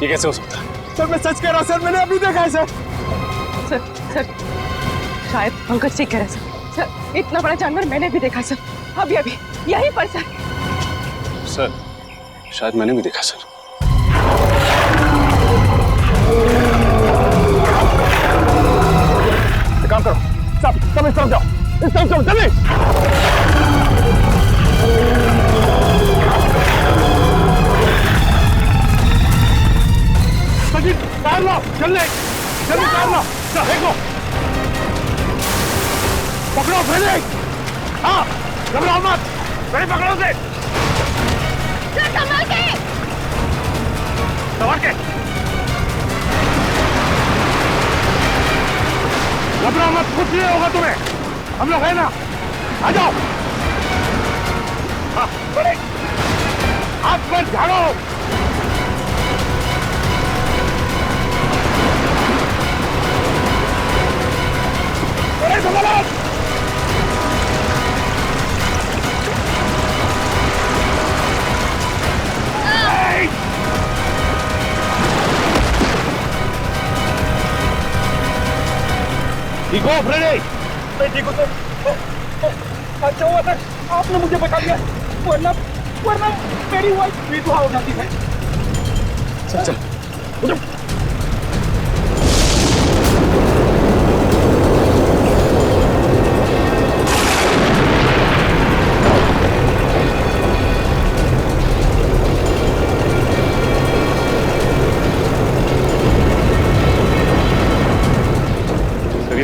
ये कैसे हो सकता है? सर मैं सच कह रहा हूँ सर, मैंने अभी देखा है सर। सर शायद पंकज ठीक कह रहे हैं सर, इतना बड़ा जानवर मैंने भी देखा सर, अभी यहीं पर सर। सर शायद मैंने भी देखा सर। एक काम करो, सब इस तरफ जाओ, इस तरफ जाओ, जल्दी। सचिन कार लो, जल्दी कार लो, देखो पकड़ो फ्रेडी। हाँ घबराओ मत, मेरे पकड़ो से। संभाल के घबराओ मत, कुछ नहीं होगा तुम्हें, हम लोग है ना। आ जाओ, हाँ बड़े हाथ पर झाड़ो। बड़े संभालो। ठीक हो फ्रेडी? मैं ठीक हूँ सर। अच्छा हुआ सर आपने मुझे बचा दिया, वरना मेरी वाइफ विधवा हो जाती है। चल उठो।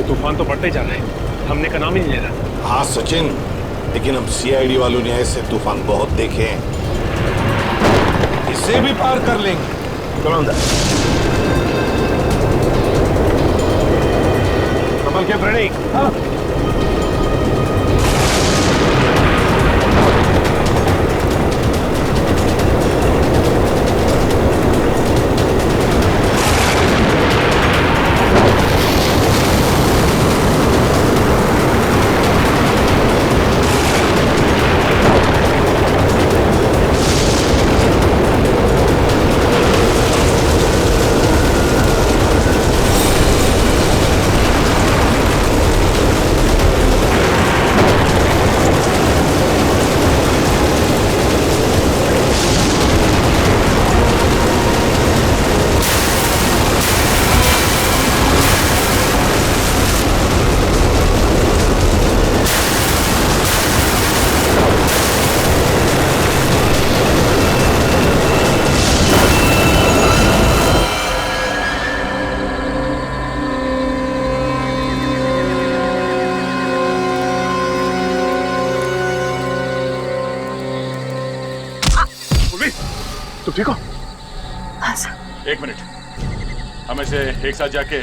तूफान तो बढ़ते जा रहा है, हमने का नाम ही नहीं ले रहा। हाँ सचिन, लेकिन हम सीआईडी वालों ने ऐसे तूफान बहुत देखे हैं, इसे भी पार कर लेंगे। चलो अंदर। संभल के फ्रेडी। हाँ। तुम ठीक हो? हाँ सर। एक मिनट, हम ऐसे एक साथ जाके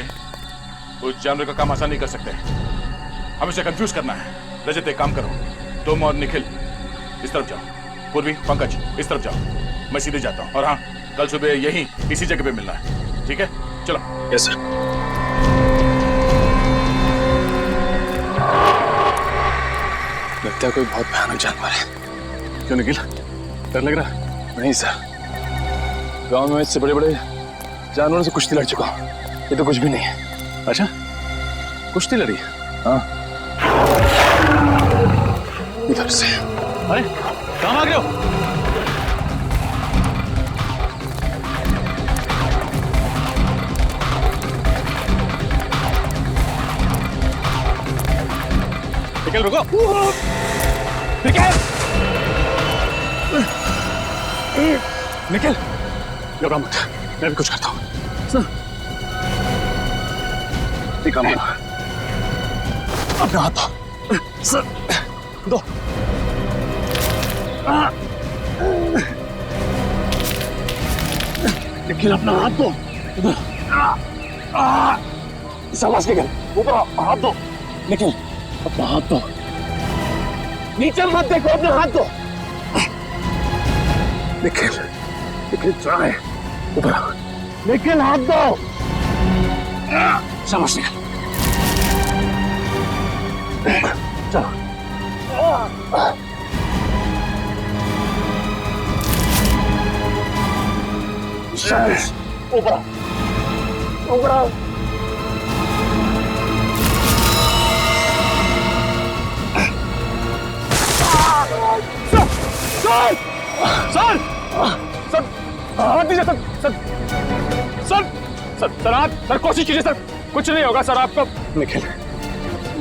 उस जानवर का काम आसान नहीं कर सकते। हमें उसे कंफ्यूज करना है। रजत एक काम करो, तुम और निखिल इस तरफ जाओ, पूर्वी पंकज इस तरफ जाओ, मैं सीधे जाता हूँ। और हाँ, कल सुबह यहीं इसी जगह पे मिलना है, ठीक है? चलो। Yes sir. लगता है कोई बहुत भयानक जानवर है। क्यों निखिल, डर लग रहा? नहीं सर, गांव में इससे बड़े बड़े जानवरों से कुश्ती लड़ चुका हूँ, ये तो कुछ भी नहीं है। अच्छा, कुश्ती लड़ी? हाँ, इधर से। अरे कहाँ भाग रहे हो? निखिल रुको, निखिल, निखिल, घबरा मत, मैं भी कुछ करता हूँ। एक काम करो, अपना हाथ दो। सर, दो। निखिल, अपना हाथ दो। शाबाश निखिल, ऊपर हाथ दो। निखिल, अपना हाथ दो। नीचे मत देखो, अपना हाथ दो। निखिल, निखिल ट्राई, ऊपर। निखिल, हाथ दो। शाबाश निखिल, चलो। शाबाश, ऊपर, ऊपर। सर, सर, सर, हाथ दीजिए sir, sir, sir, sir, sir, हाथ, सर, कोशिश कीजिए सर, कुछ नहीं होगा सर आपको। निखिल,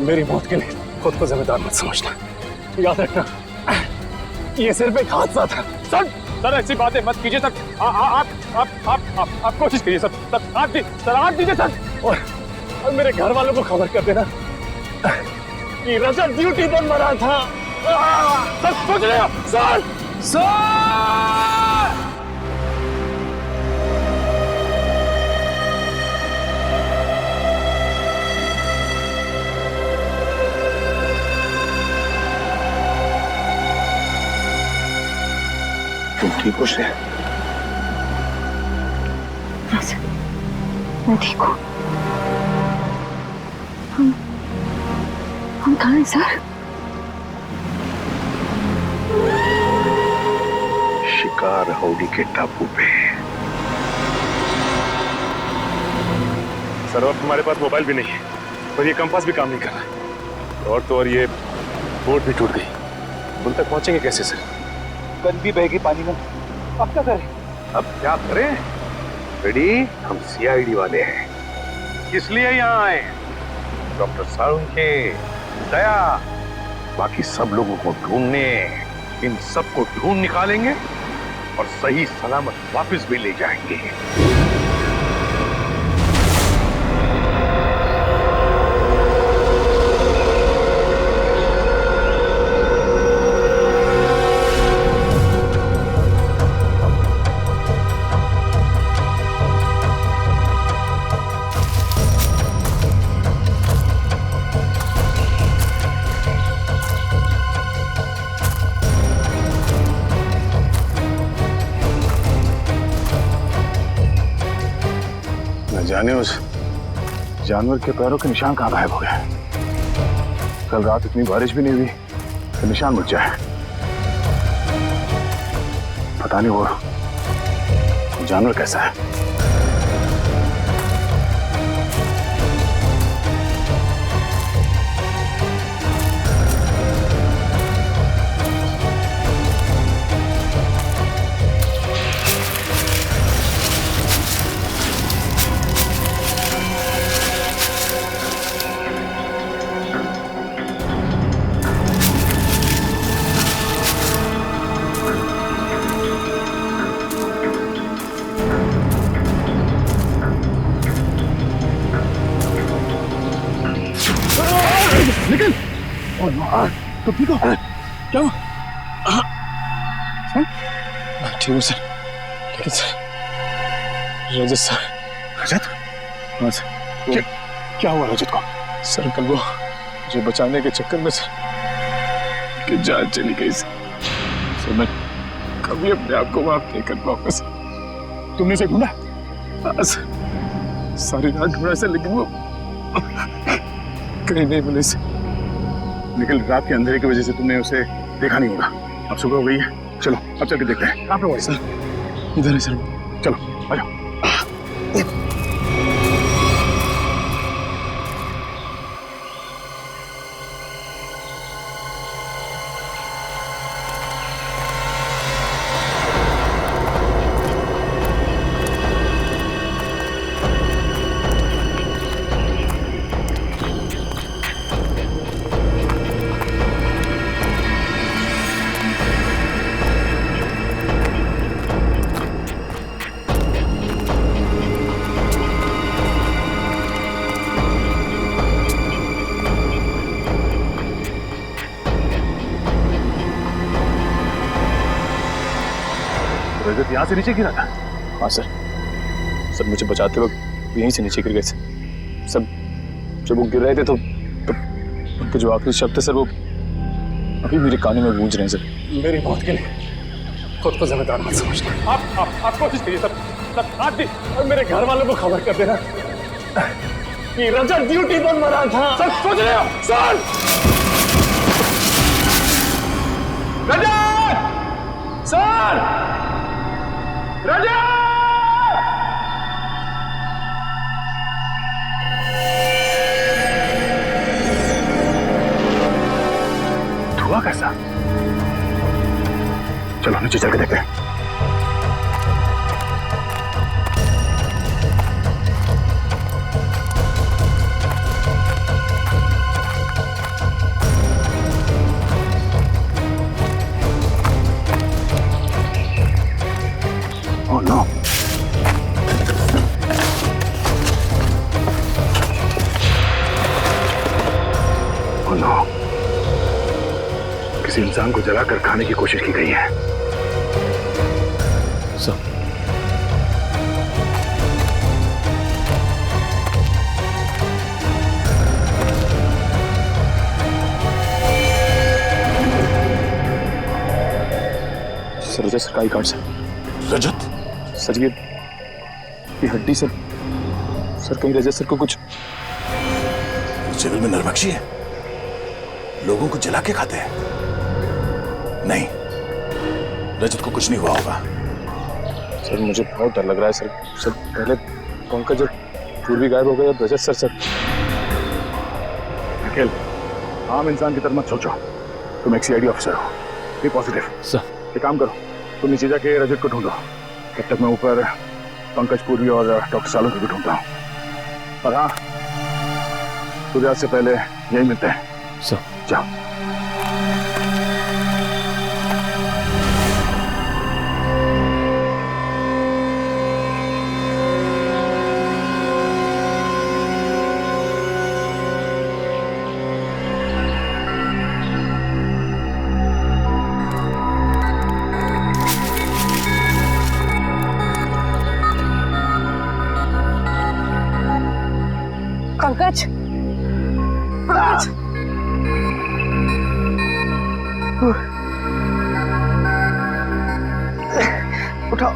मेरी मौत के लिए खुद को जिम्मेदार मत समझना, याद रखना, ये सिर्फ एक हादसा था। सर, सर, ऐसी बातें मत कीजिए सर, आप कोशिश कीजिए सर, सर, हाथ दीजिए सर, और मेरे घर वालों को खबर कर देना कि रजत ड्यूटी पर मरा था। सर, सोच रहे हो? Sir, sir! तुम ठीक हो श्रेया? मैं ठीक हूँ। हम कहाँ हैं सर? शिकार हौडी के टापू पे। सर, अब हमारे पास मोबाइल भी नहीं है और ये कंपास भी काम नहीं कर रहा है, और तो और ये बोट भी टूट गई। उन तक पहुंचेंगे कैसे सर? गन भी बहेगी पानी में, अब क्या करें? अब क्या करें? रेडी, हम सीआईडी वाले हैं, इसलिए यहाँ आए। डॉक्टर साळुंखे, दया, बाकी सब लोगों को ढूंढने, इन सबको ढूंढ निकालेंगे और सही सलामत वापस भी ले जाएंगे। जाने उस जानवर के पैरों के निशान कहाँ गायब हो गए। कल रात इतनी बारिश भी नहीं हुई तो निशान मुझ जाए। पता नहीं वो जानवर कैसा है। निकल। तो ठीक हो? क्या हुआ? ठीक हूँ सर, लेकिन सर रजत सर। रजत? हाँ सर। क्या हुआ रजत को? सर कल वो मुझे बचाने के चक्कर में सर कि जान चली गई सर। मैं कभी अपने आप को माफ नहीं कर पाऊंगा सर। तुमने इसे ढूंढा? हाँ सर, सारी रात ढूंढा सर, लेकिन वो कहीं नहीं मिले सर। निखिल, रात के अंधेरे की वजह से तुमने उसे देखा नहीं होगा। अब सुबह हो गई है, चलो अब चल के देखते हैं। कहाँ पे हुआ सर? इधर है सर। चलो आ जाओ। रजत यहाँ से नीचे गिरा था? हाँ सर, सर मुझे बचाते वक्त यहीं से नीचे गिर गए सर। सब जब वो गिर रहे थे तो उनके जो आखिरी शब्द थे सर, वो अभी मेरे कानों में गूंज रहे हैं सर। मेरी मौत के लिए खुद को जिम्मेदार मत समझना। आप कोशिश करिए सर, आप भी और मेरे घर वालों को खबर कर देना कि रजत ड्यूटी पर मरा था। सर सोच रहे हो? सर रजत! सर रजत! धुआं कैसा? चलो नीचे चल के देखते हैं। Oh no! Oh no! किसी इंसान को जलाकर खाने की कोशिश की गई है। सर रजत सरकारी कार्ड सर। रजत? सर ये हड्डी सर कहीं रजत सर को कुछ जंगल में नरभक्षी है, लोगों को जला के खाते हैं। नहीं, रजत को कुछ नहीं हुआ होगा। सर मुझे बहुत डर लग रहा है सर। सर पहले पंकज जब पूर्वी गायब हो गया, रजत सर निखिल, आम इंसान की तरह मत सोचो। तुम एक सीआईडी ऑफिसर हो, बी पॉजिटिव। सर एक काम करो, तुम नीचे जाके रजत को ढूंढो, तब तक मैं ऊपर पंकज, पूर्वी और डॉक्टर सालों को भी ढूंढता हूँ। और हाँ, सूर्यास्त से पहले यही मिलते हैं। सर जाओ। पंकज, पंकज, उठाओ।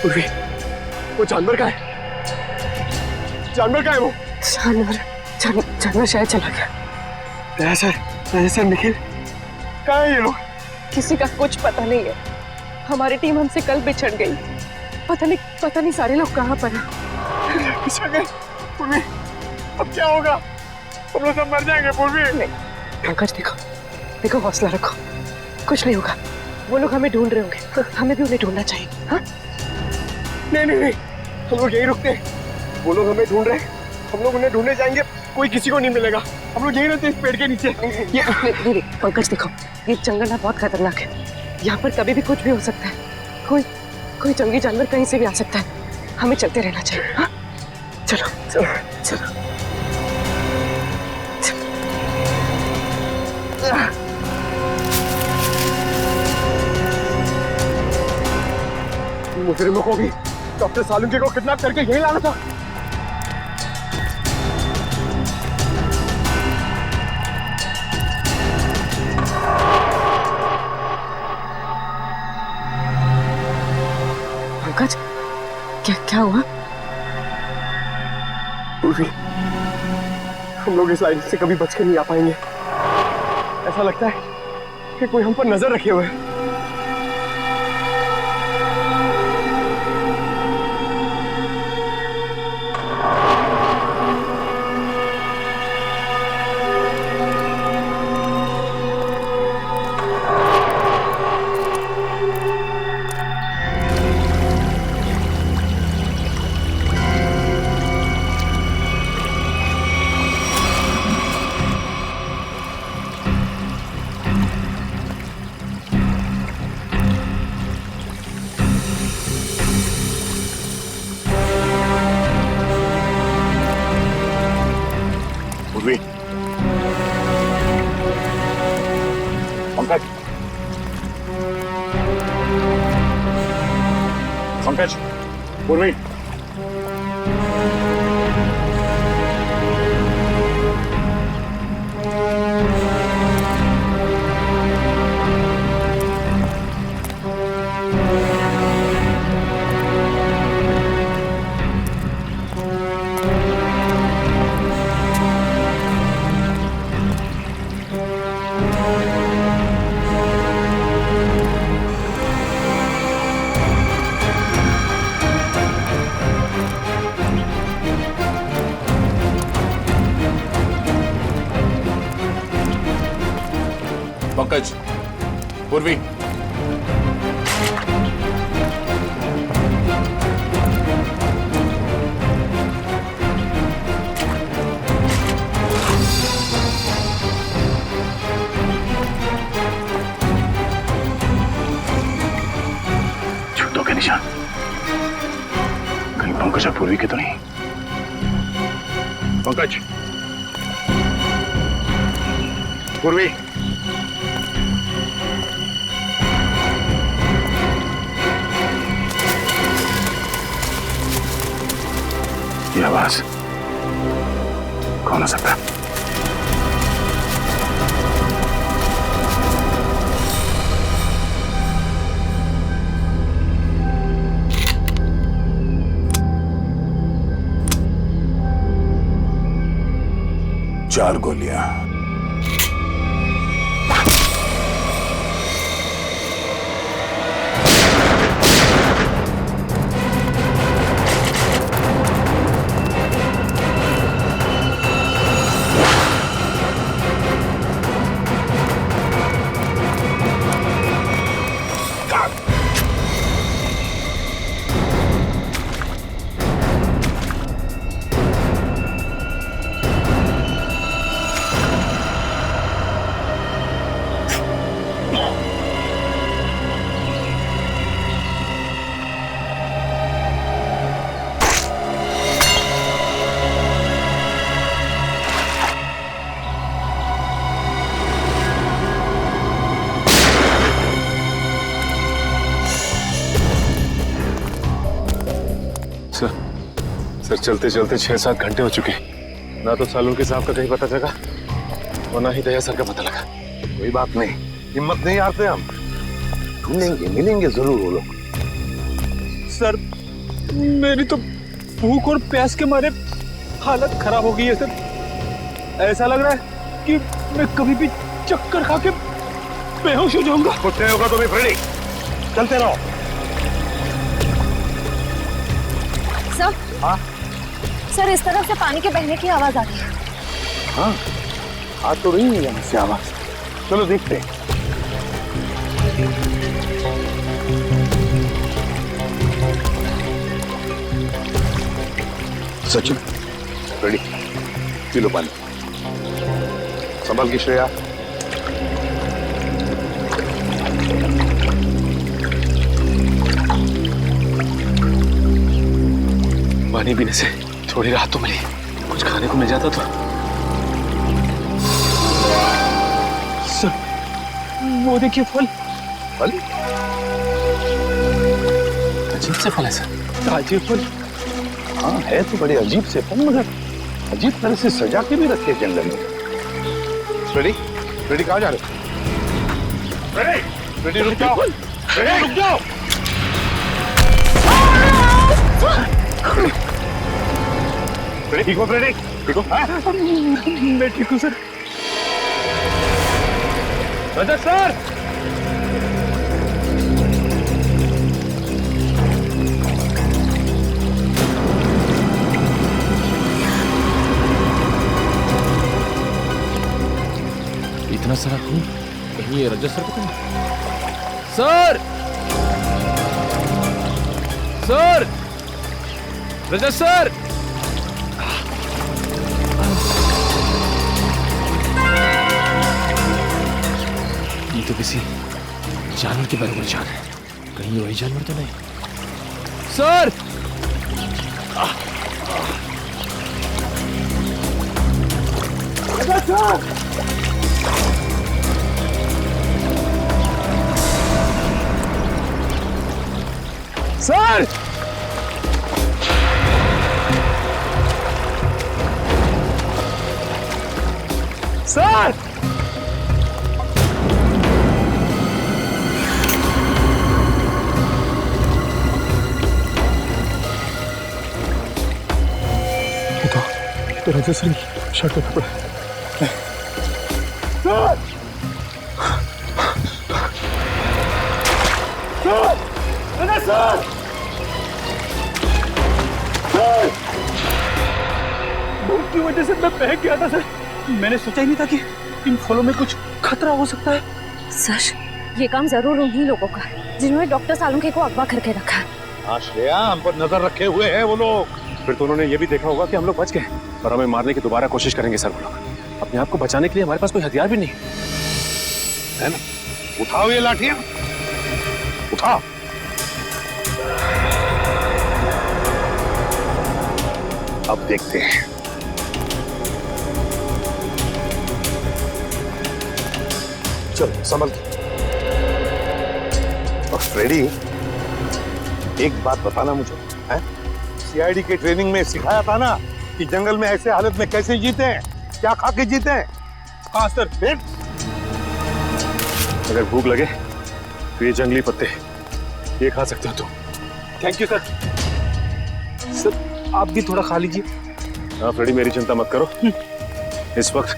पूर्वी, वो जानवर का है? जानवर का है वो? जानवर शायद चला गया। सर निखिल, कहाँ है ये लोग? किसी का कुछ पता नहीं है। हमारी टीम हमसे कल बिछड़ गई। पता नहीं सारे लोग कहाँ पर हैं। बिछड़ गए? पूर्वी, अब क्या होगा? हम लोग सब मर जाएंगे पूर्वी। नहीं पंकज, देखो हौसला रखो, कुछ नहीं होगा। वो लोग हमें ढूंढ रहे होंगे, हमें भी उन्हें ढूंढना चाहिए। हाँ? नहीं, हम लोग यही रुकते हैं। वो लोग हमें ढूंढ रहे हैं, हम लोग उन्हें ढूंढने जाएंगे, कोई किसी को नहीं मिलेगा। हम लोग यही रहते हैं इस पेड़ के नीचे। नहीं पंकज, देखो ये जंगल ना बहुत खतरनाक है। यहाँ पर कभी भी कुछ भी हो सकता है। कोई जंगली जानवर कहीं से भी आ सकता है। हमें चलते रहना चाहिए। हाँ चलो चलो चलो। मुजरिमों को भी डॉक्टर सालुंके को किडनैप करके यहीं लाना था। पंकज, क्या हुआ? पूर्वी, हम लोग इस लाइन से कभी बच के नहीं आ पाएंगे। ऐसा लगता है कि कोई हम पर नजर रखे हुए है। पंकज, पूर्वी, पंकज, पूर्वी, जूतों के निशान कहीं पंकज और पूर्वी के तो नहीं। पंकज, पूर्वी, ये आवाज कौन हो सकता है? चार गोलियां। सर चलते चलते 6-7 घंटे हो चुके। ना तो सालुंके साहब का कहीं पता चला और ना ही दया सर का पता लगा। कोई बात नहीं, हिम्मत नहीं हारते हम। ढूंढेंगे, मिलेंगे जरूर वो लोग। सर, मेरी तो भूख और प्यास के मारे हालत खराब हो गई है सर। ऐसा लग रहा है कि मैं कभी भी चक्कर खा के बेहोश हो जाऊंगा। कुछ नहीं होगा तुम्हें फ्रेडी, चलते रहो। सर, हाँ सर, इस तरफ से पानी के बहने की आवाज आ रही है। हाँ, आ तो रही है यहाँ से आवाज। चलो देखते हैं। सचिन, रेडी, पी लो पानी। संभाल की श्रेया। पानी पीने से थोड़ी राहत तो मिली, कुछ खाने को मिल जाता तो। सर, वो देखिए फल। फल? अजीब से फल है सर। ताजे फल। हाँ है तो बड़े अजीब से फल, मगर अजीब तरह से सजा के भी रखे जंगल में। फ्रेडी, फ्रेडी कहाँ जा रहे हो? फ्रेडी, फ्रेडी रुक जाओ, फ्रेडी रुक जाओ। फ्रेडी ठीक हो? फ्रेडी ठीक हो? मैं ठीक हूँ सर। रजत सर, इतना सारा खून, कहीं ये रजत सर को नहीं? सर, सर, रजत सर, ये तो किसी जानवर के बारे में जान है, कहीं ये वही जानवर तो नहीं? सर, रजत सर, सर, सर, ये तो रजत सर की शर्ट का कपड़ा है। सर, सर, रजत सर, सर, भूख की वजह से मैं बहक गया था सर। मैंने सोचा ही नहीं था कि इन फलों में कुछ खतरा हो सकता है। सर, ये काम जरूर उन्हीं लोगों का है जिन्होंने डॉक्टर सालुंखे को अगवा करके रखा है। हाँ श्रेया, हम पर नजर रखे हुए हैं वो लोग। फिर तो उन्होंने ये भी देखा होगा कि हम लोग बच गए और हमें मारने की दोबारा कोशिश करेंगे सर। वो लोग अपने आप को बचाने के लिए हमारे पास कोई हथियार भी नहीं है ना। उठाओ ये लाठियां, उठाओ। अब देखते हैं। चलो संभल के। और फ्रेडी, एक बात बताना मुझे, है? सीआईडी के ट्रेनिंग में सिखाया था ना कि जंगल में ऐसे हालत में कैसे जीते हैं, क्या खा के जीते हैं? हाँ सर। फिर अगर भूख लगे तो ये जंगली पत्ते ये खा सकते हो तुम। Thank you sir. सर, आप भी थोड़ा खा लीजिए। हाँ फ्रेडी, मेरी चिंता मत करो, इस वक्त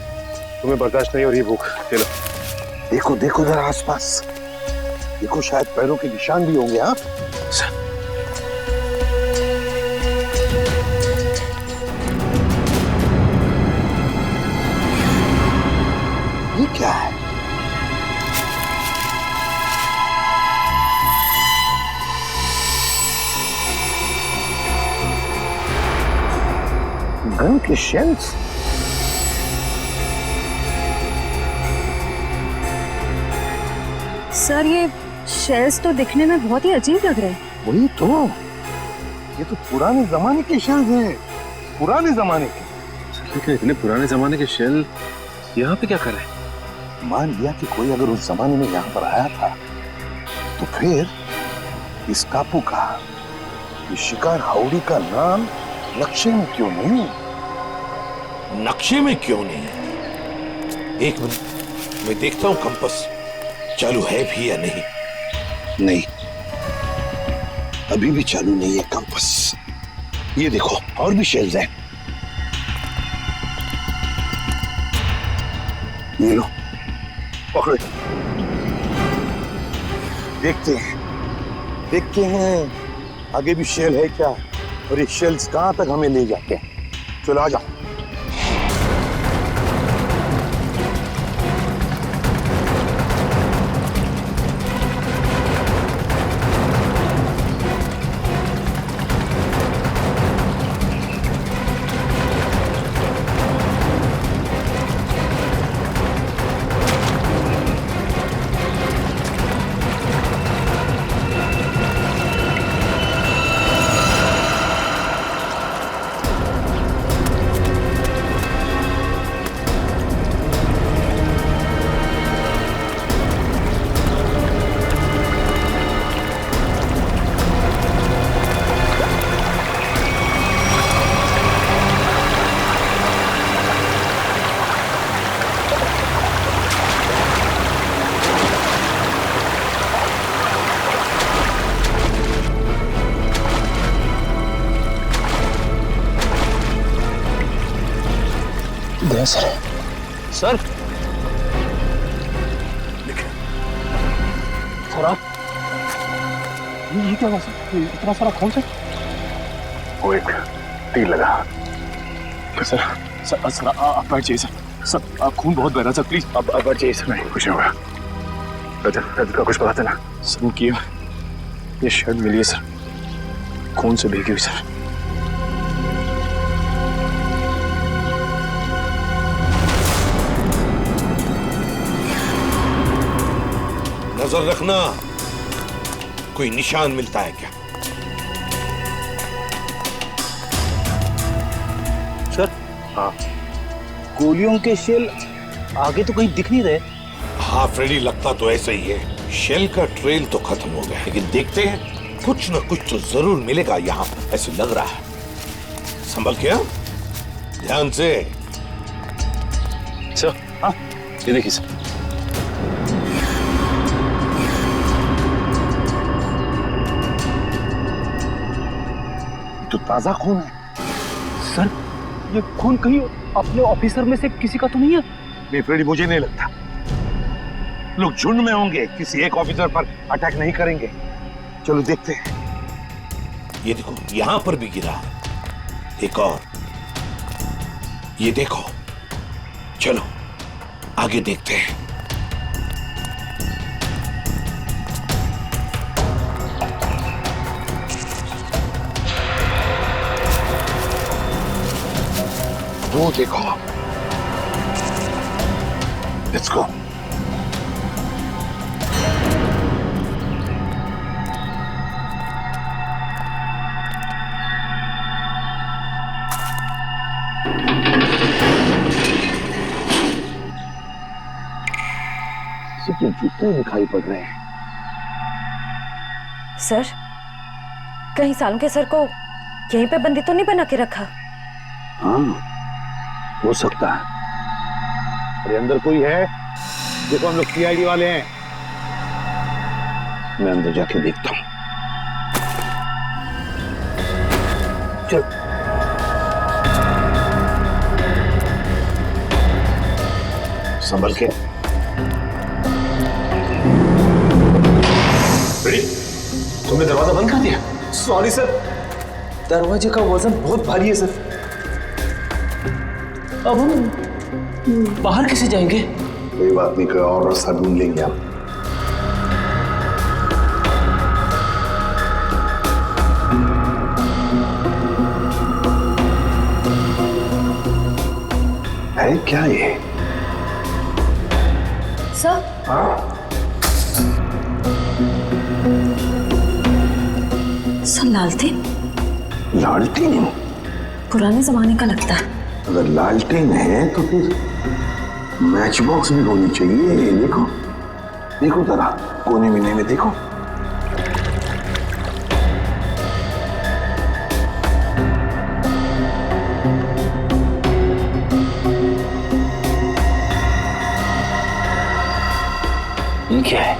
तुम्हें बर्दाश्त नहीं हो रही भूख। ले लो। देखो देखो जरा आसपास, देखो शायद पैरों के निशान भी होंगे। हाँ ये क्या है? गन के शेल्स? सर, ये शेल्स तो दिखने में बहुत ही अजीब लग रहे हैं। वही तो, ये तो पुराने जमाने के शेल्स हैं, पुराने जमाने के। लेकिन इतने पुराने जमाने के शेल यहाँ पे क्या कर रहे हैं? मान लिया कि कोई अगर उस जमाने में यहाँ पर आया था, तो फिर इस टापू का, इस शिकार हाउडी का नाम नक्शे में क्यों नहीं? नक्शे में क्यों नहीं? एक मिनट, मैं देखता हूं कंपास चालू है भी या नहीं। नहीं, अभी भी चालू नहीं है कंपास। ये देखो, और भी शेल्स हैं। ये लो, पकड़ो। देखते हैं आगे भी शेल है क्या, और ये शेल्स कहां तक हमें ले जाते हैं। चलो आ जाओ। गया सर। सर सर आप ये क्या हुआ सर? इतना सारा खून सर? वो एक तीर लगा। सर सर सर आप बैठ जाइए सर। सर खून बहुत बह रहा सर, प्लीज आप बैठ जाइए सर। नहीं कुछ नहीं होगा। रजत का कुछ पता चला? सर उनकी ये शर्ट मिली है सर, खून से भीगी हुई सर। नजर रखना कोई निशान मिलता है क्या। सर हाँ, गोलियों के शेल आगे तो कहीं दिख नहीं रहे। हाँ फ्रेडी, लगता तो ऐसा ही है। शेल का ट्रेल तो खत्म हो गया, लेकिन देखते हैं कुछ न कुछ तो जरूर मिलेगा यहाँ, ऐसे लग रहा है। संभल के, ध्यान से। सर हाँ, ये देखिए सर। तो ताजा खून है सर। ये खून कहीं अपने ऑफिसर में से किसी का तो नहीं है? नहीं फ्रेडी, मुझे नहीं लगता। लोग झुंड में होंगे, किसी एक ऑफिसर पर अटैक नहीं करेंगे। चलो देखते हैं। ये देखो, यहां पर भी गिरा है एक और। ये देखो, चलो आगे देखते हैं। वो देखो, लेट्स गो। सबके जूते दिखाई पड़ रहे हैं। सर कहीं सालू के सर को यहीं पे बंदी तो नहीं बना के रखा? हाँ हो सकता है। अरे अंदर कोई है? देखो हम लोग सीआईडी वाले हैं। मैं अंदर जाके देखता हूं। चल संभल के। रेडी? तुमने दरवाजा बंद कर दिया? सॉरी सर, दरवाजे का वजन बहुत भारी है सर। अब हम बाहर कैसे जाएंगे? कोई बात नहीं, कोई और रास्ता ढूंढ लेंगे हम। है क्या ये? सर सर लालटेन। लालटेन? पुराने जमाने का लगता है। अगर लालटेन है तो फिर मैच बॉक्स भी होनी चाहिए। देखो देखो जरा कोने में देखो। ये क्या है?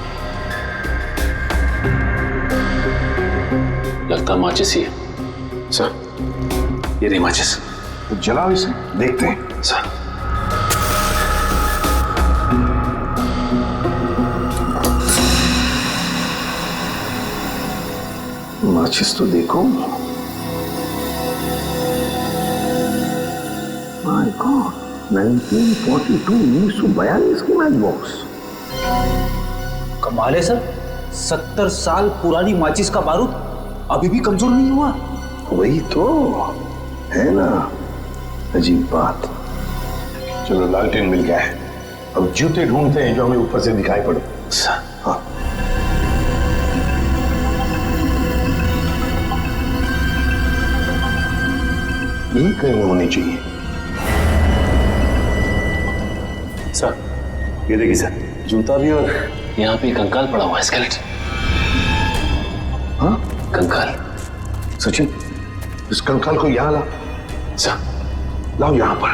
लगता माचिस ही है। सर ये नहीं माचिस। तो जलाओ इसे, देखते हैं। सर माचिस तो देखो। माय गॉड, 1942 1942 की मैच बॉक्स। कमाल है सर, 70 साल पुरानी माचिस का बारूद अभी भी कमजोर नहीं हुआ। वही तो है ना, अजीब बात। चलो लालटेन मिल गया है, अब जूते ढूंढते हैं जो हमें ऊपर से दिखाई पड़े। हाँ यही कहीं होनी चाहिए। सर ये देखिए सर, जूता भी और यहाँ पे कंकाल पड़ा हुआ है, स्केलेटन। हाँ कंकाल। सचिन इस कंकाल को यहाँ ला। सर लाओ यहाँ पर।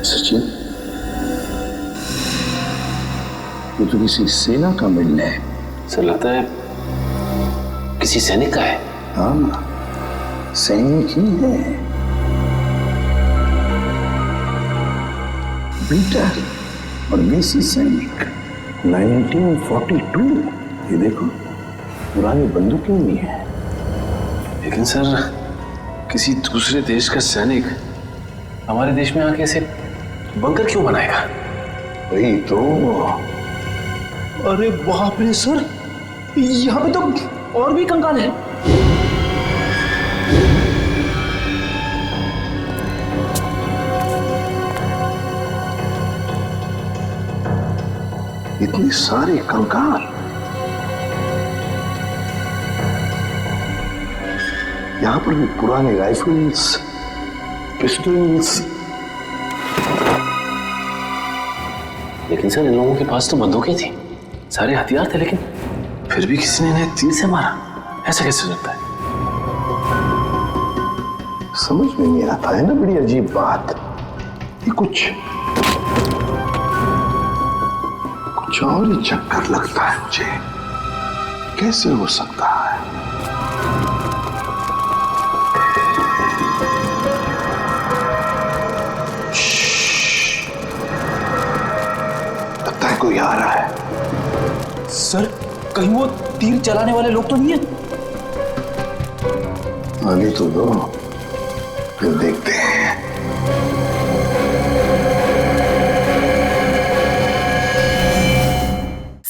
सचिन ये तो किसी सेना का मिलना है। सर लगता है किसी सैनिक का है? हाँ, सैनिक ही है। पीटर और मेसी सैनिक 1942। ये देखो, पुरानी बंदूकें भी हैं। लेकिन सर, किसी दूसरे देश का सैनिक हमारे देश में आके ऐसे बंकर क्यों बनाएगा? वही तो। अरे बाप रे सर, यहाँ पे तो और भी कंकाल है। इतने सारे कंकाल। यहाँ पर भी पुराने राइफल्स, पिस्टल्स। लेकिन सर, इन लोगों के पास तो बंदूकें थी, सारे हथियार थे, लेकिन फिर भी किसी ने इन्हें तीर से मारा। ऐसा कैसे हो सकता है? समझ में नहीं आता है ना, बड़ी अजीब बात। ये कुछ और ही चक्कर लगता है मुझे। कैसे हो सकता है? लगता है कोई आ रहा है। सर, कहीं वो तीर चलाने वाले लोग तो नहीं है? आने तो दो, फिर देखते हैं।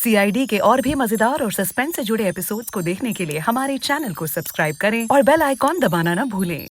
CID के और भी मजेदार और सस्पेंस से जुड़े एपिसोड्स को देखने के लिए हमारे चैनल को सब्सक्राइब करें और बेल आइकॉन दबाना ना भूलें।